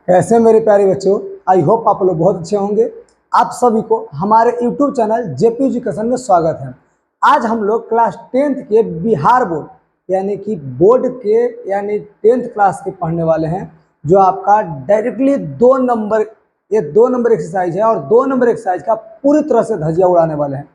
कैसे मेरे प्यारे बच्चों, आई होप आप लोग बहुत अच्छे होंगे। आप सभी को हमारे यूट्यूब चैनल जेपी एजुकेशन में स्वागत है। आज हम लोग क्लास 10th के बिहार बोर्ड यानी कि बोर्ड के 10th क्लास के पढ़ने वाले हैं, जो आपका डायरेक्टली 2 नंबर एक्सरसाइज है और 2 नंबर एक्सरसाइज का पूरी तरह से धजिया उड़ाने वाले हैं।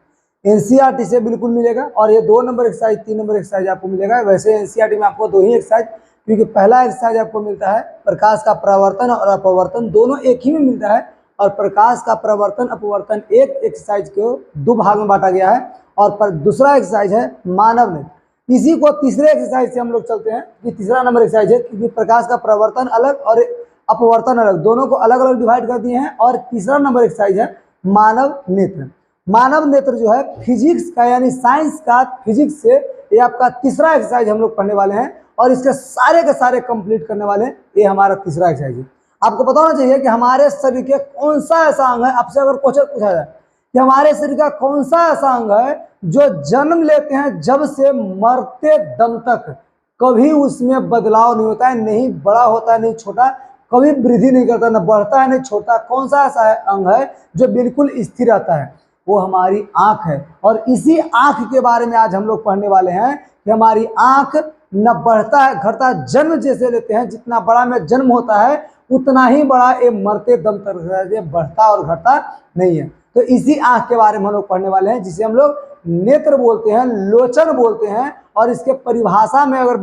एनसीईआरटी से बिल्कुल मिलेगा और ये 2 नंबर एक्सरसाइज 3 नंबर एक्सरसाइज आपको मिलेगा। वैसे एनसीईआरटी में आपको 2 ही एक्सरसाइज, क्योंकि पहला एक्सरसाइज आपको मिलता है प्रकाश का परावर्तन और अपवर्तन, दोनों एक ही में मिलता है। और प्रकाश का परावर्तन अपवर्तन एक एक्सरसाइज को 2 भाग में बांटा गया है। और दूसरा एक्सरसाइज है मानव नेत्र। इसी को तीसरे एक्सरसाइज से हम लोग चलते हैं कि तीसरा नंबर एक्सरसाइज है, क्योंकि प्रकाश का परावर्तन अलग और अपवर्तन अलग, दोनों को अलग अलग डिवाइड कर दिए हैं। और तीसरा नंबर एक्सरसाइज है मानव नेत्र। मानव नेत्र जो है फिजिक्स का यानी साइंस का फिजिक्स से ये आपका तीसरा एक्सरसाइज हम लोग पढ़ने वाले हैं और इसके सारे के सारे कंप्लीट करने वाले हैं। ये हमारा तीसरा एक्सरसाइज है। आपको पता होना चाहिए कि हमारे शरीर के कौन सा ऐसा अंग है, आपसे अगर क्वेश्चन पूछा जाए कि हमारे शरीर का कौन सा ऐसा अंग है जो जन्म लेते हैं जब से मरते दम तक कभी उसमें बदलाव नहीं होता है, नहीं बड़ा होता है नहीं छोटा, कभी वृद्धि नहीं करता, न बढ़ता है नहीं छोड़ता, कौन सा ऐसा अंग है जो बिल्कुल स्थिर रहता है? वो हमारी आंख है। और इसी आंख के बारे में आज हम लोग पढ़ने वाले हैं कि हमारी आंख न बढ़ता है घटता है, जन्म जैसे लेते हैं, जितना बड़ा में जन्म होता है उतना ही बड़ा ये मरते दम तक ये बढ़ता और घटता नहीं है। तो इसी आंख के बारे में हम लोग पढ़ने वाले हैं, जिसे हम लोग नेत्र बोलते हैं, लोचन बोलते हैं। और इसके परिभाषा में अगर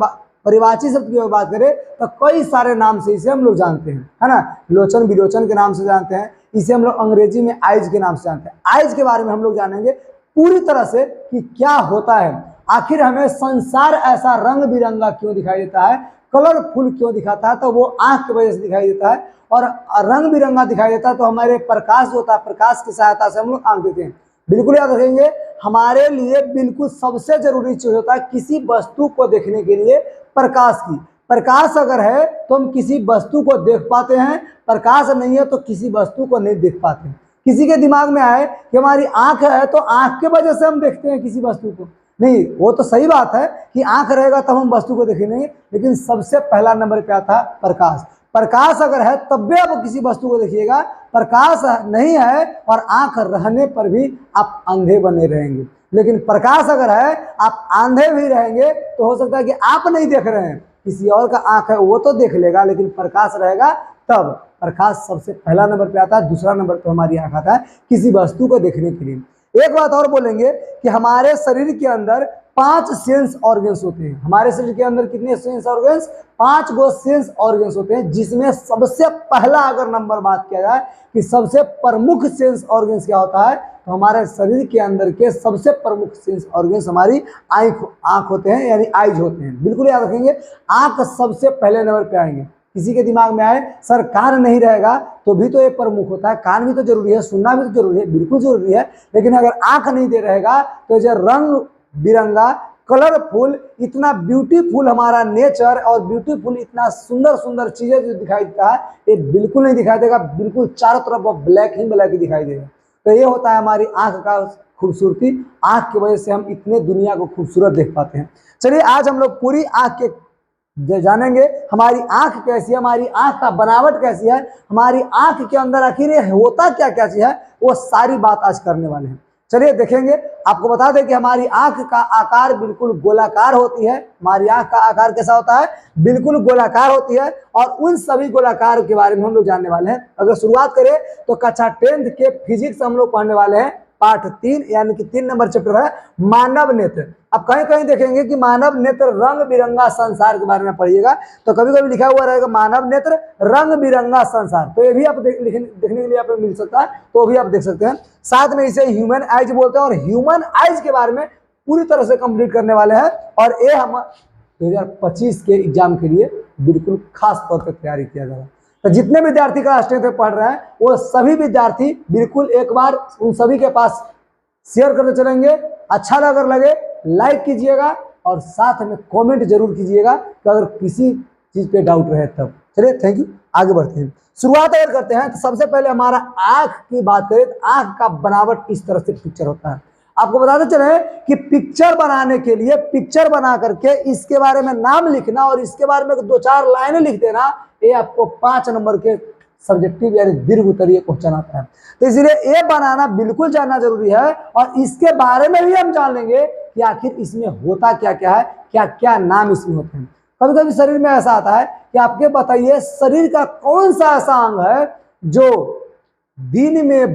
परिभाषी शब्द की बात करें तो कई सारे नाम से इसे हम लोग जानते हैं, है ना। लोचन विलोचन के नाम से जानते हैं, इसे हम लोग अंग्रेजी में आइज के नाम से जानते हैं। आइज के बारे में हम लोग जानेंगे पूरी तरह से कि क्या होता है, आखिर हमें संसार ऐसा रंग बिरंगा क्यों दिखाई देता है, कलरफुल क्यों दिखाता है, तो वो आंख की वजह से दिखाई देता है। और रंग बिरंगा दिखाई देता है तो हमारे प्रकाश होता है, प्रकाश की सहायता से हम लोग आंख देते हैं। बिल्कुल याद रखेंगे, हमारे लिए बिल्कुल सबसे जरूरी चीज होता है किसी वस्तु को देखने के लिए प्रकाश की। प्रकाश अगर है तो हम किसी वस्तु को देख पाते हैं, प्रकाश नहीं है तो किसी वस्तु को नहीं देख पाते। किसी के दिमाग में आए कि हमारी आंख है तो आंख के वजह से हम देखते हैं किसी वस्तु को, नहीं, वो तो सही बात है कि आंख रहेगा तब हम वस्तु को देखेंगे, लेकिन सबसे पहला नंबर पे आता है प्रकाश। प्रकाश अगर है तब भी आप किसी वस्तु को देखिएगा, प्रकाश नहीं है और आंख रहने पर भी आप अंधे बने रहेंगे। लेकिन प्रकाश अगर है, आप आंधे भी रहेंगे तो हो सकता है कि आप नहीं देख रहे हैं, किसी और का आंख है वो तो देख लेगा, लेकिन प्रकाश रहेगा तब। प्रकाश सबसे पहला नंबर पे आता है। दूसरा नंबर पे हमारी आंख आता है किसी वस्तु को देखने के लिए। एक बात और बोलेंगे कि हमारे शरीर के अंदर 5 सेंस ऑर्गन्स होते हैं। हमारे शरीर के अंदर कितने सेंस ऑर्गन्स? 5 गो सेंस ऑर्गन्स होते हैं, जिसमें सबसे पहला अगर नंबर बात किया जाए कि सबसे प्रमुख सेंस ऑर्गन्स क्या होता है, तो हमारे शरीर के अंदर के सबसे प्रमुख सेंस ऑर्गन्स हमारी आंख होते हैं, यानी आइज होते हैं। बिल्कुल याद रखेंगे, आंख सबसे पहले नंबर पे आएंगे। किसी के दिमाग में आए सर कान नहीं रहेगा तो भी तो ये प्रमुख होता है, कान भी तो जरूरी है, सुनना भी तो जरूरी है, बिल्कुल जरूरी है, लेकिन अगर आंख नहीं दे रहेगा तो जो रंग बिरंगा कलरफुल इतना ब्यूटीफुल हमारा नेचर और ब्यूटीफुल इतना सुंदर सुंदर चीजें जो दिखाई देता है, ये बिल्कुल नहीं दिखाई देगा। बिल्कुल चारों तरफ ब्लैक ही दिखाई देगा। तो ये होता है हमारी आंख का खूबसूरती। आंख की वजह से हम इतने दुनिया को खूबसूरत देख पाते हैं। चलिए आज हम लोग पूरी आंख के जानेंगे, हमारी आंख कैसी है, हमारी आंख का बनावट कैसी है, हमारी आंख के अंदर आखिर होता क्या क्या चीज है, वो सारी बात आज करने वाले हैं। चलिए देखेंगे। आपको बता दें कि हमारी आंख का आकार बिल्कुल गोलाकार होती है। हमारी आंख का आकार कैसा होता है? बिल्कुल गोलाकार होती है। और उन सभी गोलाकार के बारे में हम लोग जानने वाले हैं। अगर शुरुआत करें तो कक्षा 10th के फिजिक्स हम लोग पढ़ने वाले हैं, पाठ 3 यानी कि 3 नंबर चैप्टर है मानव नेत्र। अब कहीं कहीं देखेंगे कि मानव नेत्र रंग बिरंगा संसार के बारे में पढ़िएगा, तो कभी कभी लिखा हुआ रहेगा मानव नेत्र रंग बिरंगा संसार, तो ये भी आप देखने के लिए आप मिल सकता है, तो भी आप देख सकते हैं। साथ में इसे ह्यूमन आइज बोलते हैं और ह्यूमन आइज के बारे में पूरी तरह से कंप्लीट करने वाले हैं। और ये हम 2025 के एग्जाम के लिए बिल्कुल खास तौर पर तैयारी किया जा रहा है। तो जितने विद्यार्थी क्लास 10th में पढ़ रहे हैं वो सभी विद्यार्थी बिल्कुल एक बार उन सभी के पास शेयर करते चलेंगे। अच्छा अगर लगे लाइक कीजिएगा और साथ में कमेंट जरूर कीजिएगा कि अगर किसी चीज पे डाउट रहे तब। चलिए थैंक यू, आगे बढ़ते हैं। शुरुआत अगर करते हैं तो सबसे पहले हमारा आंख की बात करें तो आंख का बनावट इस तरह से पिक्चर होता है। आपको बताते चले कि पिक्चर बनाने के लिए पिक्चर बना करके इसके बारे में नाम लिखना और इसके बारे में 2-4 लाइनें लिख देना, ये आपको 5 नंबर के सब्जेक्टिव यानी दीर्घ उत्तरीय क्वेश्चन आता है। तो इसलिए ये बनाना बिल्कुल जानना जरूरी है और इसके बारे में भी हम जान लेंगे कि आखिर इसमें होता क्या क्या है, क्या क्या नाम इसमें होते हैं। कभी कभी शरीर में ऐसा आता है कि आपके बताइए शरीर का कौन सा ऐसा अंग है जो दिन में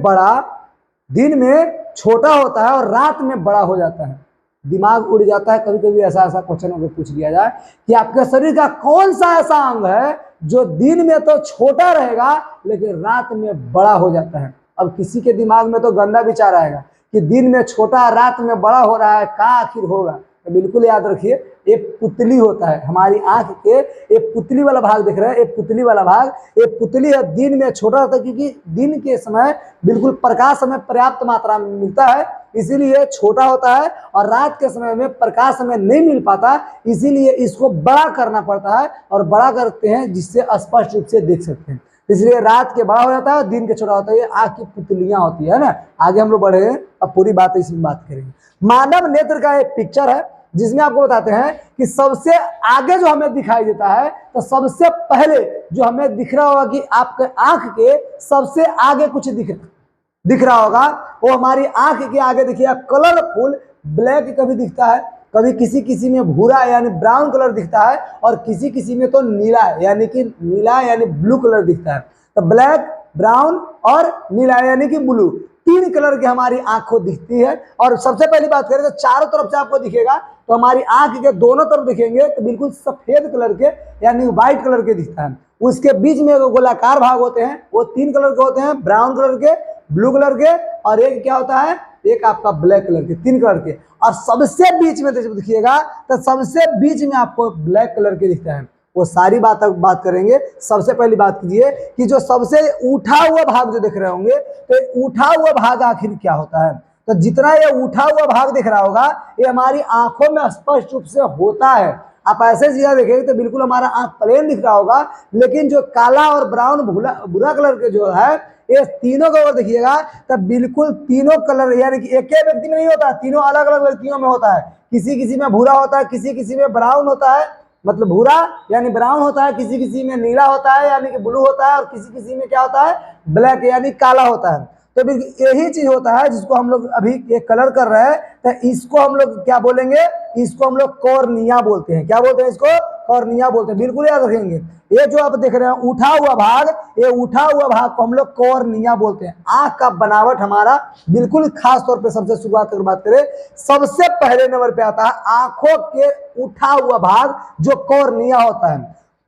छोटा होता है और रात में बड़ा हो जाता है। दिमाग उड़ जाता है कभी कभी ऐसा क्वेश्चन अगर पूछ लिया जाए कि आपके शरीर का कौन सा ऐसा अंग है जो दिन में तो छोटा रहेगा लेकिन रात में बड़ा हो जाता है। अब किसी के दिमाग में तो गंदा विचार आएगा कि दिन में छोटा रात में बड़ा हो रहा है, क्या आखिर होगा। तो बिल्कुल याद रखिए, ये पुतली होता है हमारी आंख के, ये पुतली वाला भाग देख रहे हैं, ये पुतली वाला भाग, ये पुतली है। दिन में छोटा होता है क्योंकि दिन के समय बिल्कुल प्रकाश हमें पर्याप्त मात्रा में मिलता है, इसीलिए छोटा होता है, और रात के समय में प्रकाश हमें नहीं मिल पाता, इसीलिए इसको बड़ा करना पड़ता है और बड़ा करते हैं जिससे स्पष्ट रूप से देख सकते हैं। इसलिए रात के बड़ा हो जाता है और दिन के छोटा होता है। ये आंख की पुतलियां होती है ना। आगे हम लोग बढ़े हैं, अब पूरी बात इसमें बात करेंगे। मानव नेत्र का एक पिक्चर है जिसमें आपको बताते हैं कि सबसे आगे जो हमें दिखाई देता है, तो सबसे पहले जो हमें दिख रहा होगा कि आपके आंख के सबसे आगे कुछ दिख रहा होगा, वो हमारी आंख के आगे देखिए कलरफुल ब्लैक कभी दिखता है, कभी किसी किसी में भूरा यानी ब्राउन कलर दिखता है, और किसी किसी में तो नीला यानी ब्लू कलर दिखता है। तो ब्लैक, ब्राउन और नीला यानी कि ब्लू, तीन कलर की हमारी आंखों दिखती है। और सबसे पहली बात करें तो चारों तरफ से आपको दिखेगा, तो हमारी आंख के दोनों तरफ दिखेंगे तो बिल्कुल सफेद कलर के यानी व्हाइट कलर के दिखता है। उसके बीच में गोलाकार भाग होते हैं, वो तीन कलर के होते हैं, ब्राउन कलर के, ब्लू कलर के, और एक क्या होता है, एक आपका ब्लैक कलर के, तीन कलर के। और सबसे बीच में देखिएगा तो सबसे बीच में आपको ब्लैक कलर के दिखता है। वो सारी बात करेंगे। सबसे पहली बात कीजिए कि जो सबसे उठा हुआ भाग जो देख रहे होंगे, तो उठा हुआ भाग आखिर क्या होता है। तो जितना ये उठा हुआ भाग दिख रहा होगा, ये हमारी आंखों में स्पष्ट रूप से होता है। आप ऐसे सीधा देखेंगे तो बिल्कुल हमारा आंख प्लेन दिख रहा होगा, लेकिन जो काला और ब्राउन भूरा कलर के जो है, ये तीनों का देखिएगा तब बिल्कुल तीनों कलर यानी कि एक ही व्यक्ति में नहीं होता, तीनों अलग अलग व्यक्तियों में होता है। किसी किसी में भूरा होता है, किसी किसी में ब्राउन होता है, मतलब भूरा यानी ब्राउन होता है, किसी किसी में नीला होता है यानी कि ब्लू होता है, और किसी किसी में क्या होता है, ब्लैक यानी काला होता है। तो यही चीज होता है जिसको हम लोग अभी एक कलर कर रहे हैं, तो इसको हम लोग क्या बोलेंगे, इसको हम लोग कॉर्निया बोलते हैं। क्या बोलते हैं इसको, कॉर्निया बोलते हैं। बिल्कुल याद रखेंगे, ये जो आप देख रहे हैं उठा हुआ भाग, ये उठा हुआ भाग को हम लोग कॉर्निया बोलते हैं। आंख का बनावट हमारा बिल्कुल खास तौर पे सबसे शुरुआत अगर बात करें, सबसे पहले नंबर पे आता है आंखों के उठा हुआ भाग जो कॉर्निया होता है।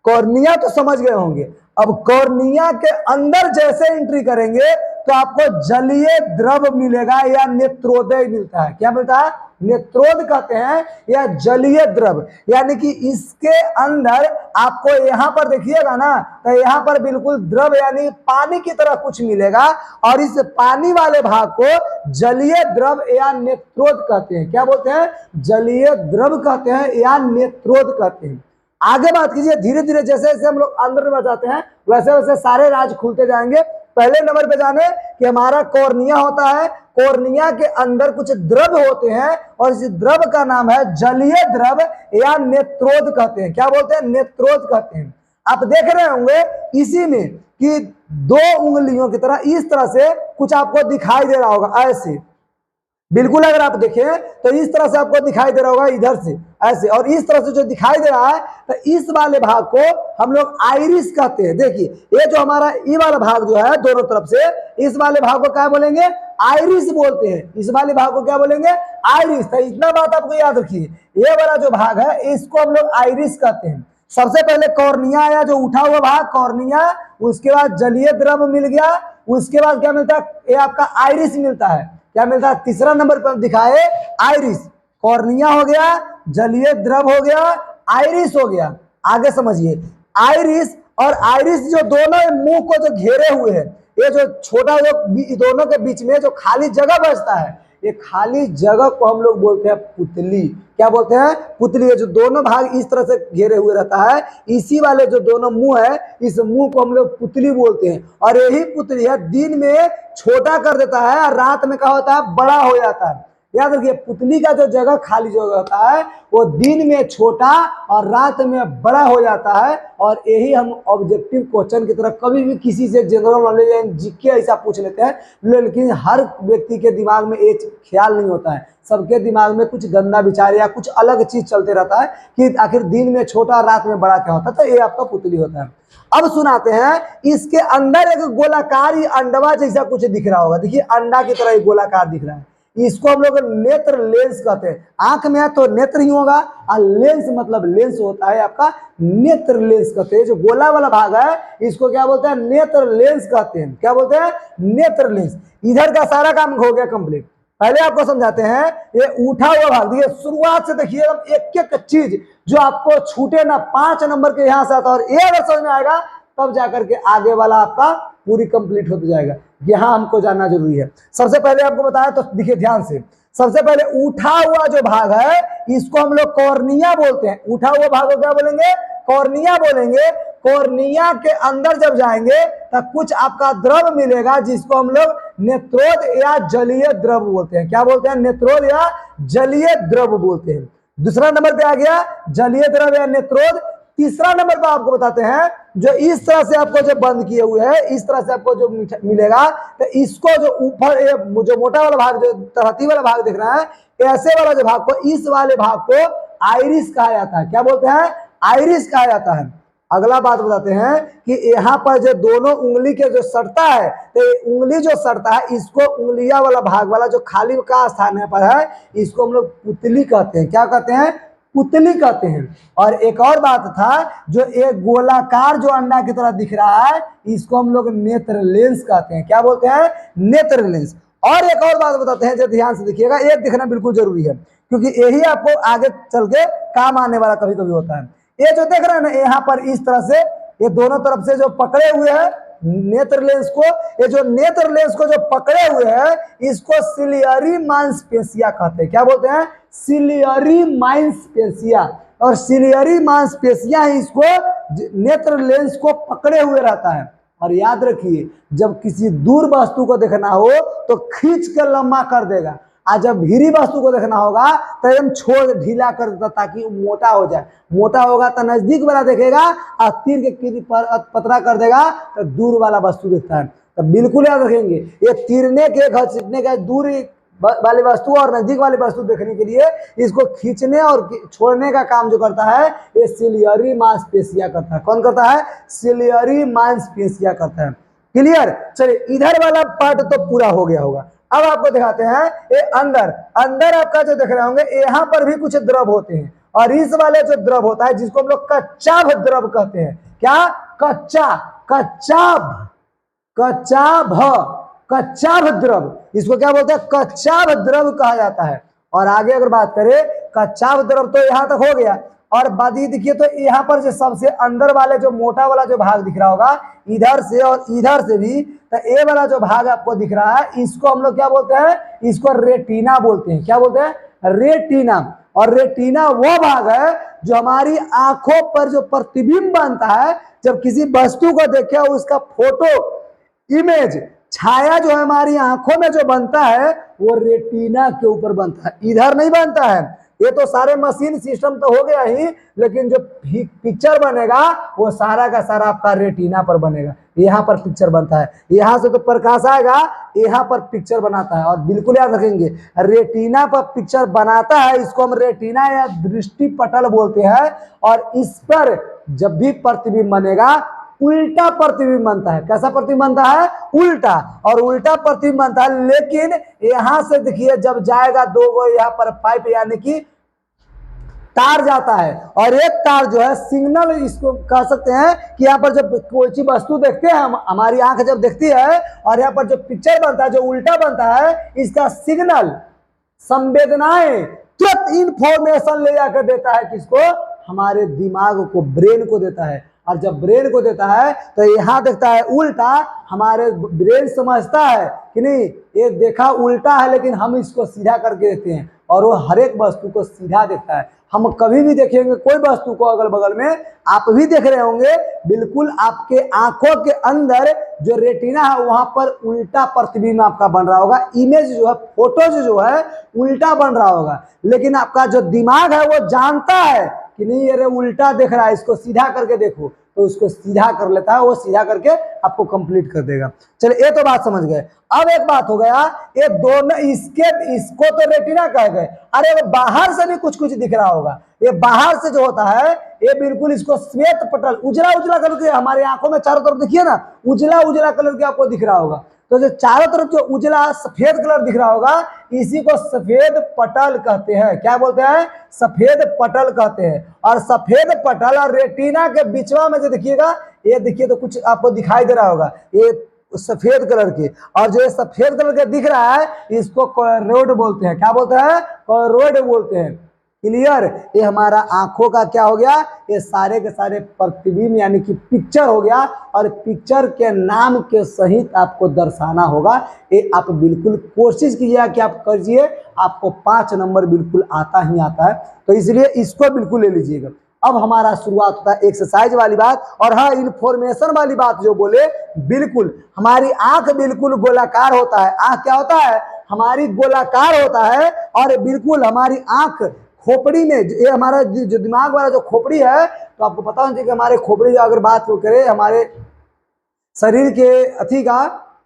कॉर्निया तो समझ गए होंगे। अब कॉर्निया के अंदर जैसे एंट्री करेंगे तो आपको जलीय द्रव मिलेगा या नेत्रोदय मिलता है। क्या मिलता है, नेत्रोद कहते हैं या जलीय द्रव, यानी कि इसके अंदर आपको यहाँ पर देखिएगा ना, तो यहाँ पर बिल्कुल द्रव यानी पानी की तरह कुछ मिलेगा, और इस पानी वाले भाग को जलीय द्रव या नेत्रोद कहते हैं। क्या बोलते हैं, जलीय द्रव कहते हैं या नेत्रोद कहते हैं। आगे बात कीजिए, धीरे धीरे जैसे जैसे हम लोग अंदर में जाते हैं वैसे वैसे सारे राज खुलते जाएंगे। पहले नंबर पे जाने कि हमारा कॉर्निया होता है, कॉर्निया के अंदर कुछ द्रव होते हैं, और इस द्रव का नाम है जलीय द्रव या नेत्रोद कहते हैं। क्या बोलते हैं, नेत्रोद कहते हैं। आप देख रहे होंगे इसी में कि दो उंगलियों की तरह इस तरह से कुछ आपको दिखाई दे रहा होगा, ऐसे बिल्कुल अगर आप देखें तो इस तरह से आपको दिखाई दे रहा होगा, इधर से ऐसे, और इस तरह से जो दिखाई दे रहा है, तो इस वाले भाग को हम लोग आइरिस कहते हैं। देखिए ये जो हमारा ये वाला भाग जो है दोनों तरफ से, इस वाले भाग को क्या बोलेंगे, आइरिस बोलते हैं। इस वाले भाग को क्या बोलेंगे, आइरिस। तो इतना बात आपको याद रखिए, ये वाला जो भाग है इसको हम लोग आइरिस कहते हैं। सबसे पहले कॉर्निया आया, जो उठा हुआ भाग कॉर्निया, उसके बाद जलीय द्रव मिल गया, उसके बाद क्या मिलता है, ये आपका आइरिस मिलता है। क्या मिलता है, तीसरा नंबर पर दिखाए आइरिस। कॉर्निया हो गया, जलीय द्रव हो गया, आइरिस हो गया। आगे समझिए, आइरिस और आइरिस जो दोनों मुंह को जो घेरे हुए हैं, ये जो छोटा जो दोनों के बीच में जो खाली जगह बचता है, ये खाली जगह को हम लोग बोलते हैं पुतली। क्या बोलते हैं, पुतली। ये जो दोनों भाग इस तरह से घेरे हुए रहता है, इसी वाले जो दोनों मुंह है, इस मुंह को हम लोग पुतली बोलते हैं। और यही पुतली है दिन में छोटा कर देता है और रात में क्या होता है, बड़ा हो जाता है। याद रखिए, पुतली का जो जगह खाली जगह होता है वो दिन में छोटा और रात में बड़ा हो जाता है। और यही हम ऑब्जेक्टिव क्वेश्चन की तरह कभी भी किसी से जनरल नॉलेज जीके ऐसा पूछ लेते हैं, लेकिन हर व्यक्ति के दिमाग में एक ख्याल नहीं होता है, सबके दिमाग में कुछ गंदा विचार या कुछ अलग चीज चलते रहता है कि आखिर दिन में छोटा रात में बड़ा क्या होता है। तो ये आपका पुतली होता है। अब सुनाते हैं, इसके अंदर एक गोलाकार अंडवा जैसा कुछ दिख रहा होगा। देखिए अंडा की तरह एक गोलाकार दिख रहा है, इसको हम लोग नेत्र लेंस कहते हैं। आंख में है तो नेत्र ही होगा, और लेंस मतलब लेंस होता है आपका नेत्र लेंस कहते हैं। जो गोला वाला भाग है इसको क्या बोलते हैं, नेत्र लेंस कहते हैं। क्या बोलते हैं, नेत्र लेंस। इधर का सारा काम हो गया कंप्लीट। पहले आपको समझाते हैं, ये उठा हुआ भाग देखिए, शुरुआत से देखिए एक एक चीज जो आपको छूटे ना, 5 नंबर के यहां से आता है, और ये अगर समझ में आएगा तब जाकर के आगे वाला आपका पूरी कंप्लीट होता जाएगा। यहां हमको जानना जरूरी है। सबसे पहले आपको बताया तो देखिए ध्यान से, सबसे पहले उठा हुआ जो भाग है इसको हम लोग कॉर्निया बोलते हैं। उठा हुआ भाग को क्या बोलेंगे, कॉर्निया बोलेंगे। कॉर्निया के अंदर जब जाएंगे तब कुछ आपका द्रव मिलेगा जिसको हम लोग नेत्रोद या जलीय द्रव बोलते हैं। क्या बोलते हैं, नेत्रोद या जलीय द्रव बोलते हैं। दूसरा नंबर पे आ गया जलीय द्रव या नेत्रोद। तीसरा नंबर पर आपको बताते हैं, जो इस तरह से आपको जो बंद किए हुए है, इस तरह से आपको जो मिलेगा, तो इसको जो ऊपर जो मोटा वाला भाग, जो तहती वाला भाग दिख रहा है, ऐसे वाला जो भाग को, इस वाले भाग को आइरिस कहा जाता है। क्या बोलते हैं, आइरिस कहा जाता है। अगला बात बताते हैं कि यहाँ पर जो दोनों उंगली के जो सटता है, तो उंगली जो सटता है इसको उंगलिया वाला भाग वाला जो खाली का स्थान है पर है, इसको हम लोग पुतली कहते हैं। क्या कहते हैं, पुतली कहते हैं। और एक और बात था, जो एक गोलाकार जो अंडा की तरह दिख रहा है इसको हम लोग नेत्र लेंस कहते हैं। क्या बोलते हैं, नेत्र लेंस। और एक और बात बताते हैं, जो ध्यान से देखिएगा, ये दिखना बिल्कुल जरूरी है क्योंकि यही आपको आगे चल के काम आने वाला कभी कभी होता है। ये जो देख रहे हैं ना, यहाँ पर इस तरह से ये दोनों तरफ से जो पकड़े हुए हैं नेत्र लेंस को, ये जो नेत्र लेंस को जो पकड़े हुए हैं इसको सिलियरी मांसपेशिया कहते हैं। क्या बोलते हैं, सिलियरी मांसपेशिया। और सिलियरी मांसपेशिया ही इसको नेत्र लेंस को पकड़े हुए रहता है। और याद रखिए, जब किसी दूर वस्तु को देखना हो तो खींच के लंबा कर देगा, और जब भीरी वस्तु को देखना होगा तो एकदम छोड़ ढीला कर देता ताकि मोटा हो जाए। मोटा होगा तो नजदीक वाला देखेगा, और तीर के कीरी पर पतला कर देगा तो दूर वाला वस्तु दिखता है। तो बिल्कुल याद रखेंगे, ये तीरने के घसीटने के दूरी वाली वस्तु और नजदीक वाली वस्तु देखने के लिए इसको खींचने और छोड़ने का काम जो करता है ये सिलियरी मांसपेशिया करता है। कौन करता है, सिलियरी मांसपेशिया करता है। क्लियर। चलिए, इधर वाला पार्ट तो पूरा हो गया होगा। अब आपको दिखाते हैं, ये अंदर अंदर आपका जो देख रहे होंगे, यहाँ पर भी कुछ द्रव होते हैं, और इस वाले जो द्रव होता है जिसको हम लोग कच्चाभ द्रव कहते हैं। क्या, कच्चा, कच्चाभ, कच्चाभ द्रव, इसको क्या बोलते हैं, कच्चाभ द्रव कहा जाता है। और आगे अगर बात करें, कच्चाभ द्रव तो यहाँ तक हो गया। और बाद ही देखिए तो यहाँ पर जो सबसे अंदर वाले जो मोटा वाला जो भाग दिख रहा होगा, इधर से और इधर से भी, तो ये वाला जो भाग आपको दिख रहा है इसको हम लोग क्या बोलते हैं, इसको रेटिना बोलते हैं। क्या बोलते हैं, रेटिना। और रेटिना वो भाग है जो हमारी आंखों पर जो प्रतिबिंब बनता है, जब किसी वस्तु को देखे उसका फोटो इमेज छाया जो है हमारी आंखों में जो बनता है वो रेटिना के ऊपर बनता है, इधर नहीं बनता है। ये तो सारे मशीन सिस्टम तो हो गया ही, लेकिन जो पिक्चर बनेगा वो सारा का सारा आपका रेटिना पर बनेगा। यहाँ पर पिक्चर बनता है, यहाँ से तो प्रकाश आएगा, यहाँ पर पिक्चर बनाता है। और बिल्कुल याद रखेंगे, रेटिना पर पिक्चर बनाता है, इसको हम रेटिना या दृष्टि पटल बोलते हैं। और इस पर जब भी प्रतिबिंब बनेगा उल्टा प्रतिबिंब बनता है। कैसा प्रतिबिंब बनता है, उल्टा। और उल्टा प्रतिबिंब बनता है, लेकिन यहां से देखिए जब जाएगा दो गो यहाँ पर पाइप यानी कि तार जाता है, और एक तार जो है सिग्नल इसको कह सकते हैं कि यहाँ पर जब कोई चीज वस्तु देखते हैं हमारी आंख जब देखती है, और यहाँ पर जो पिक्चर बनता है जो उल्टा बनता है, इसका सिग्नल संवेदनाएं तुरंत इंफॉर्मेशन ले जाकर देता है, किसको, हमारे दिमाग को, ब्रेन को देता है। और जब ब्रेन को देता है तो यहाँ देखता है उल्टा। हमारे ब्रेन समझता है कि नहीं ये देखा उल्टा है, लेकिन हम इसको सीधा करके देते हैं और वो हर एक वस्तु को सीधा देखता है। हम कभी भी देखेंगे कोई वस्तु को अगल बगल में, आप भी देख रहे होंगे, बिल्कुल आपके आंखों के अंदर जो रेटिना है वहां पर उल्टा प्रतिबिंब आपका बन रहा होगा, इमेज जो है, फोटोज जो है उल्टा बन रहा होगा। लेकिन आपका जो दिमाग है वो जानता है कि नहीं ये उल्टा देख रहा है, इसको सीधा करके देखो, तो उसको सीधा कर लेता है, वो सीधा करके आपको कंप्लीट कर देगा। चलिए ये तो बात समझ गए। अब एक बात हो गया, ये दोनों इसको तो रेटिना कह गए, अरे वो बाहर से भी कुछ कुछ दिख रहा होगा। ये बाहर से जो होता है ये बिल्कुल इसको श्वेत पटल, उजला उजला कलर के हमारे आंखों में चारों तरफ देखिए ना, उजला उजला कलर के आपको दिख रहा होगा। तो जो चारों तरफ जो उजला सफेद कलर दिख रहा होगा इसी को सफेद पटल कहते हैं। क्या बोलते हैं? सफेद पटल कहते हैं। और सफेद पटल और रेटिना के बीचवा में जो देखिएगा, ये देखिए तो कुछ आपको दिखाई दे रहा होगा, ये सफेद कलर की, और जो सफेद कलर के दिख रहा है इसको कोरोइड बोलते हैं। क्या बोलते हैं? कोरोइड बोलते हैं। क्लियर? ये हमारा आंखों का क्या हो गया, ये सारे के सारे प्रतिबिंब यानी कि पिक्चर हो गया, और पिक्चर के नाम के सहित आपको दर्शाना होगा। ये आप बिल्कुल कोशिश कीजिएगा कि आप करिए, आपको 5 नंबर बिल्कुल आता ही आता है। तो इसलिए इसको बिल्कुल ले लीजिएगा। अब हमारा शुरुआत होता है एक्सरसाइज वाली बात, और हाँ इंफॉर्मेशन वाली बात जो बोले, बिल्कुल हमारी आंख बिल्कुल गोलाकार होता है। आंख क्या होता है? हमारी गोलाकार होता है, और बिल्कुल हमारी आंख खोपड़ी में, ये हमारा जो दिमाग वाला जो खोपड़ी है, तो आपको पता होना चाहिए कि हमारे खोपड़ी अगर बात करें हमारे शरीर के अथी का,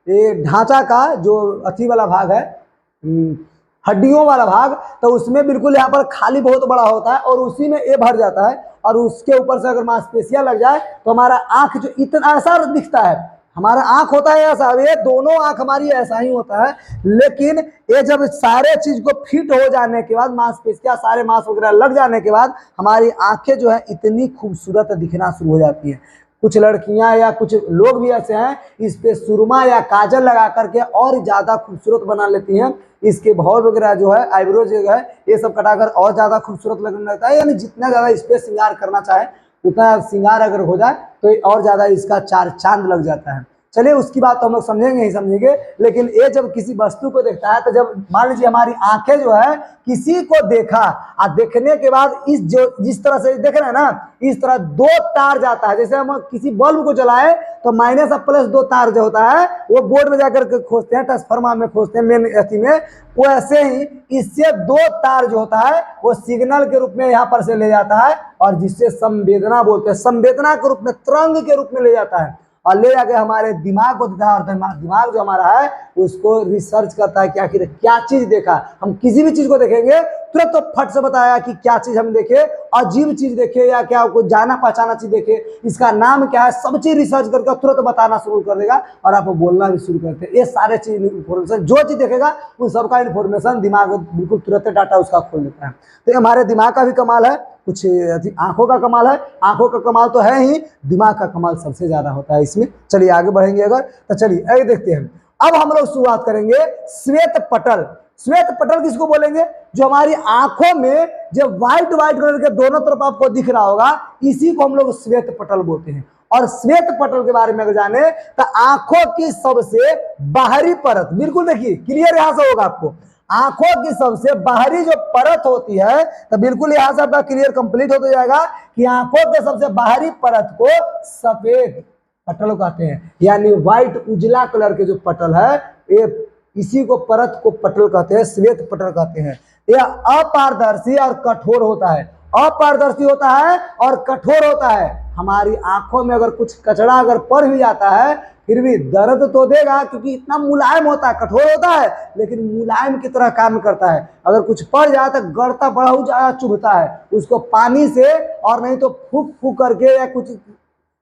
ये ढांचा का जो अथी वाला भाग है, हड्डियों वाला भाग, तो उसमें बिल्कुल यहाँ पर खाली बहुत बड़ा होता है और उसी में ये भर जाता है, और उसके ऊपर से अगर मांसपेशियां लग जाए तो हमारा आंख जो इतना ऐसा दिखता है, हमारा आंख होता है ऐसा, ये दोनों आंख हमारी ऐसा ही होता है। लेकिन ये जब सारे चीज को फिट हो जाने के बाद, मांसपेशियां सारे मांस वगैरह लग जाने के बाद, हमारी आंखें जो है इतनी खूबसूरत दिखना शुरू हो जाती है। कुछ लड़कियां या कुछ लोग भी ऐसे हैं, इस पे सुरमा या काजल लगा करके और ज्यादा खूबसूरत बना लेती हैं। इसके भाव वगैरह जो है, आईब्रो जो है, ये सब कटाकर और ज्यादा खूबसूरत लगने लगता है। यानी जितना ज्यादा इस पे श्रृंगार करना चाहे उतना श्रृंगार अगर हो जाए तो और ज्यादा इसका 4 चांद लग जाता है। चलिए उसकी बात तो हम लोग समझेंगे ही समझेंगे। लेकिन ये जब किसी वस्तु को देखता है, तो जब मान लीजिए हमारी आंखें जो है किसी को देखा, और देखने के बाद इस जो जिस तरह से देख रहे हैं ना, इस तरह 2 तार जाता है। जैसे हम किसी बल्ब को जलाए तो माइनस और प्लस 2 तार जो होता है वो बोर्ड में जाकर के खोजते हैं, ट्रांसफार्मर में खोजते हैं, मेन अथी में। वो ऐसे ही इससे 2 तार जो होता है वो सिग्नल के रूप में यहाँ पर से ले जाता है, और जिससे संवेदना बोलते हैं, संवेदना के रूप में, तरंग के रूप में ले जाता है, और ले जाके हमारे दिमाग को देता है। और दिमाग जो हमारा है उसको रिसर्च करता है कि आखिर क्या चीज देखा। हम किसी भी चीज को देखेंगे तुरंत तो फट से बताया कि क्या चीज हम देखे, अजीब चीज देखे या क्या कोई जाना पहचाना चीज देखे, इसका नाम क्या है, सब चीज रिसर्च करके तुरंत बताना शुरू कर देगा, और आपको बोलना भी शुरू करते हैं। ये सारे चीज इन्फॉर्मेशन, जो चीज देखेगा उन सबका इन्फॉर्मेशन दिमाग बिल्कुल तुरंत डाटा उसका खोल देता है। तो हमारे दिमाग का भी कमाल है, कुछ आंखों का कमाल है। आंखों का कमाल तो है ही, दिमाग का कमाल सबसे ज्यादा होता है इसमें। चलिए आगे बढ़ेंगे अगर, तो चलिए आगे देखते हैं। अब हम लोग शुरुआत करेंगे श्वेत पटल। श्वेत पटल किसको बोलेंगे? जो हमारी आंखों में जो व्हाइट कलर के दोनों तरफ आपको दिख रहा होगा, इसी को हम लोग श्वेत पटल बोलते हैं। और श्वेत पटल के बारे में अगर जाने तो आंखों की सबसे बाहरी परत, बिल्कुल देखिए क्लियर यहां से होगा आपको, आंखों की सबसे बाहरी जो परत होती है, तो बिल्कुल यहां से आपका क्लियर कंप्लीट होता जाएगा कि आंखों के सबसे बाहरी परत को सफेद पटल कहते हैं। यानी व्हाइट उजला कलर के जो पटल है, ये इसी को परत को पटल कहते हैं, श्वेत पटल कहते हैं। यह अपारदर्शी और कठोर होता है। अपारदर्शी होता है और कठोर होता है। हमारी आंखों में अगर कुछ कचरा अगर पड़ भी जाता है फिर भी दर्द तो देगा, क्योंकि इतना मुलायम होता है, कठोर होता है लेकिन मुलायम की तरह काम करता है। अगर कुछ पड़ जाए तो गड़ता बड़ा हो ज्यादा चुभता है, उसको पानी से और नहीं तो फूक फूक करके या कुछ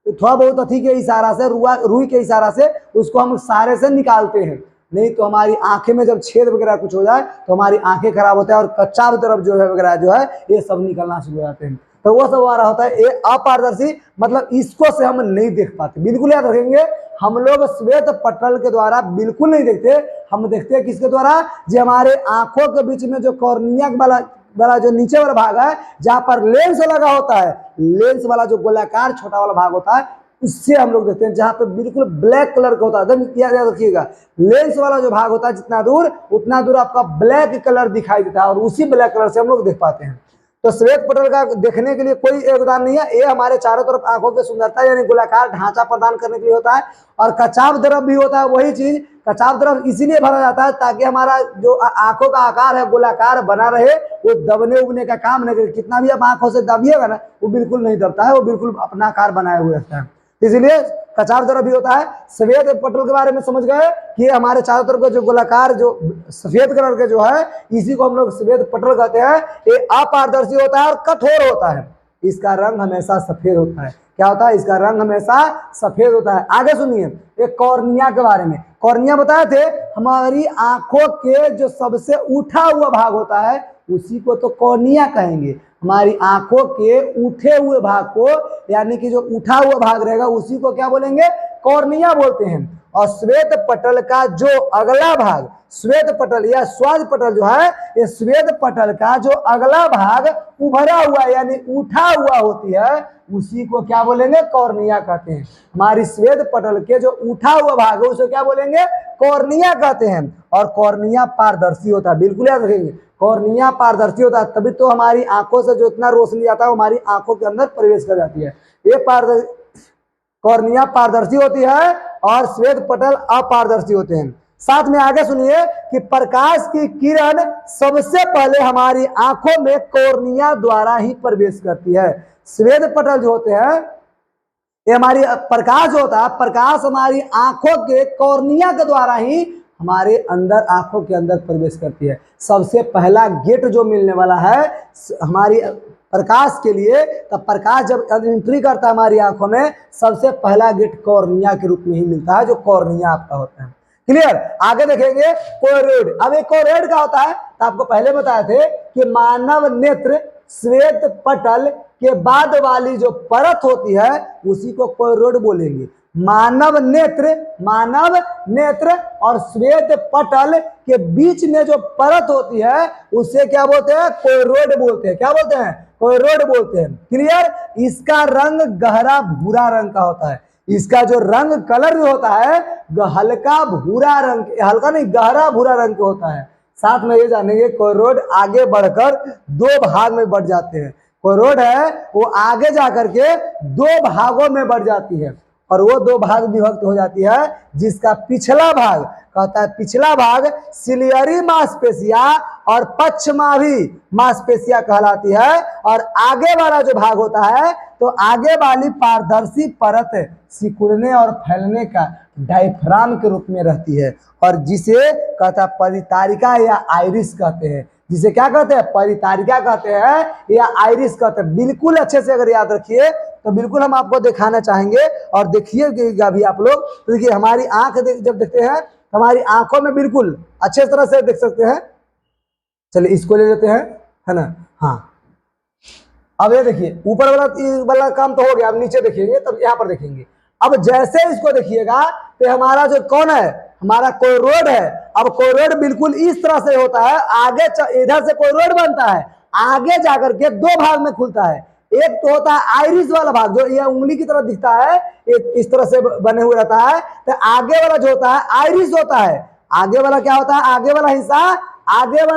थोड़ा बहुत अथी के इशारा से, रुई के इशारा से उसको हम सारे से निकालते हैं। नहीं तो हमारी आंखें में जब छेद वगैरह कुछ हो जाए तो हमारी आंखें खराब होता है, और कच्चा तरफ जो है वगैरह जो है ये सब निकलना शुरू हो जाते हैं। तो वो सब आ रहा होता है। ये अपारदर्शी मतलब इसको से हम नहीं देख पाते। बिल्कुल याद रखेंगे, हम लोग श्वेत पटल के द्वारा बिल्कुल नहीं देखते, हम देखते हैं किसके द्वारा? जो हमारे आंखों के बीच में जो कॉर्निया वाला वाला जो नीचे वाला भाग है जहां पर लेंस लगा होता है, लेंस वाला जो गोलाकार छोटा वाला भाग होता है उससे हम लोग देखते हैं, जहां पे बिल्कुल ब्लैक कलर का होता है। एकदम याद रखिएगा, लेंस वाला जो भाग होता है जितना दूर उतना दूर आपका ब्लैक कलर दिखाई देता है और उसी ब्लैक कलर से हम लोग देख पाते हैं। तो श्वेत पटल का देखने के लिए कोई योगदान नहीं है, ये हमारे चारों तरफ आंखों की सुंदरता यानी गोलाकार ढांचा प्रदान करने के लिए होता है। और कचाव द्रव भी होता है, वही चीज कचाव द्रव इसीलिए भरा जाता है ताकि हमारा जो आंखों का आकार है गोलाकार बना रहे, वो दबने उबने का काम नहीं करे। कितना भी आप आंखों से दबिएगा ना वो बिल्कुल नहीं दबता है, वो बिल्कुल अपना आकार बनाए हुए रहता है, इसलिए कचाव द्रव भी होता है। श्वेत पटल के बारे में समझ गए कि हमारे चारों तरफ का जो गोलाकार जो सफेद कलर के जो है इसी को हम लोग श्वेत पटल कहते हैं। ये अपारदर्शी होता है और कठोर होता है, इसका रंग हमेशा सफेद होता है। क्या होता है? इसका रंग हमेशा सफेद होता है। आगे सुनिए एक कॉर्निया के बारे में। कॉर्निया बताए थे हमारी आंखों के जो सबसे उठा हुआ भाग होता है उसी को तो कॉर्निया कहेंगे। हमारी आंखों के उठे हुए भाग को यानी कि जो उठा हुआ भाग रहेगा उसी को क्या बोलेंगे? कॉर्निया बोलते हैं। और श्वेत पटल का जो अगला भाग, श्वेत पटल या स्वाद पटल जो है, ये श्वेत पटल का जो अगला भाग उभरा हुआ यानी उठा हुआ होती है उसी को क्या बोलेंगे? कॉर्निया कहते हैं। हमारी श्वेत पटल के जो उठा हुआ भाग है उसे क्या बोलेंगे? कॉर्निया कहते हैं। और कॉर्निया पारदर्शी होता है, बिल्कुल याद रखेंगे, कॉर्निया पारदर्शी होता है, तभी तो हमारी आंखों से जो इतना रोशनी आता है वो हमारी आंखों के अंदर प्रवेश कर जाती है। ये कॉर्निया पारदर्शी होती है और श्वेत पटल अपारदर्शी होते हैं। साथ में आगे सुनिए कि प्रकाश की किरण सबसे पहले हमारी आंखों में कॉर्निया द्वारा ही प्रवेश करती है। श्वेत पटल जो होते हैं ये हमारी प्रकाश होता है, प्रकाश हमारी आंखों के कॉर्निया के द्वारा ही हमारे अंदर आंखों के अंदर प्रवेश करती है। सबसे पहला गेट जो मिलने वाला है हमारी प्रकाश के लिए, तब प्रकाश जब एंट्री करता है हमारी आंखों में सबसे पहला गेट कॉर्निया के रूप में ही मिलता है, जो कॉर्निया आपका होता है। क्लियर? आगे देखेंगे कोरोइड। अब एक कोरोइड का होता है तो आपको पहले बताए थे कि मानव नेत्र श्वेत पटल के बाद वाली जो परत होती है उसी को कोरोइड बोलेंगे। मानव नेत्र और श्वेत पटल के बीच में जो परत होती है उसे क्या बोलते हैं? कोरोइड बोलते हैं। क्या बोलते हैं? कोरोइड बोलते हैं। क्लियर? इसका रंग गहरा भूरा रंग का होता है। इसका जो रंग कलर होता है हल्का भूरा रंग, हल्का नहीं गहरा भूरा रंग का होता है। साथ में ये जानेंगे कोरोइड आगे बढ़कर दो भाग में बढ़ जाते हैं। कोरोइड है वो आगे जाकर के दो भागों में बढ़ जाती है और वो दो भाग विभक्त हो जाती है, जिसका पिछला भाग कहता है, पिछला भाग सिलियरी मांसपेशिया और पश्चमाभी मांसपेशिया कहलाती है। और आगे वाला जो भाग होता है तो आगे वाली पारदर्शी परत सिकुड़ने और फैलने का डायफ्राम के रूप में रहती है और जिसे कहता है परितारिका या आइरिस कहते हैं। जिसे क्या कहते हैं? परितारिका कहते हैं या आइरिस कहते हैं। बिल्कुल अच्छे से अगर याद रखिए तो बिल्कुल हम आपको दिखाना चाहेंगे और देखिएगा भी आप लोग। तो देखिए हमारी आंख जब देखते हैं तो हमारी आंखों में बिल्कुल अच्छे तरह से देख सकते हैं। चलिए इसको ले लेते हैं, है ना? हाँ, अब ये देखिए ऊपर वाला काम तो हो गया, अब नीचे देखेंगे तब यहाँ पर देखेंगे। अब जैसे इसको देखिएगा तो हमारा जो कौन है? हमारा कोरोइड है। अब कोरोइड बिल्कुल इस तरह से होता है, आगे इधर से कोरोइड बनता है, आगे जाकर के दो भाग में खुलता है। एक तो होता है आइरिस वाला भाग जो ये उंगली की तरह दिखता है, एक इस तरह से बने हुए रहता है। तो आगे वाला जो होता है आइरिस होता है। आगे वाला क्या होता है? आगे वाला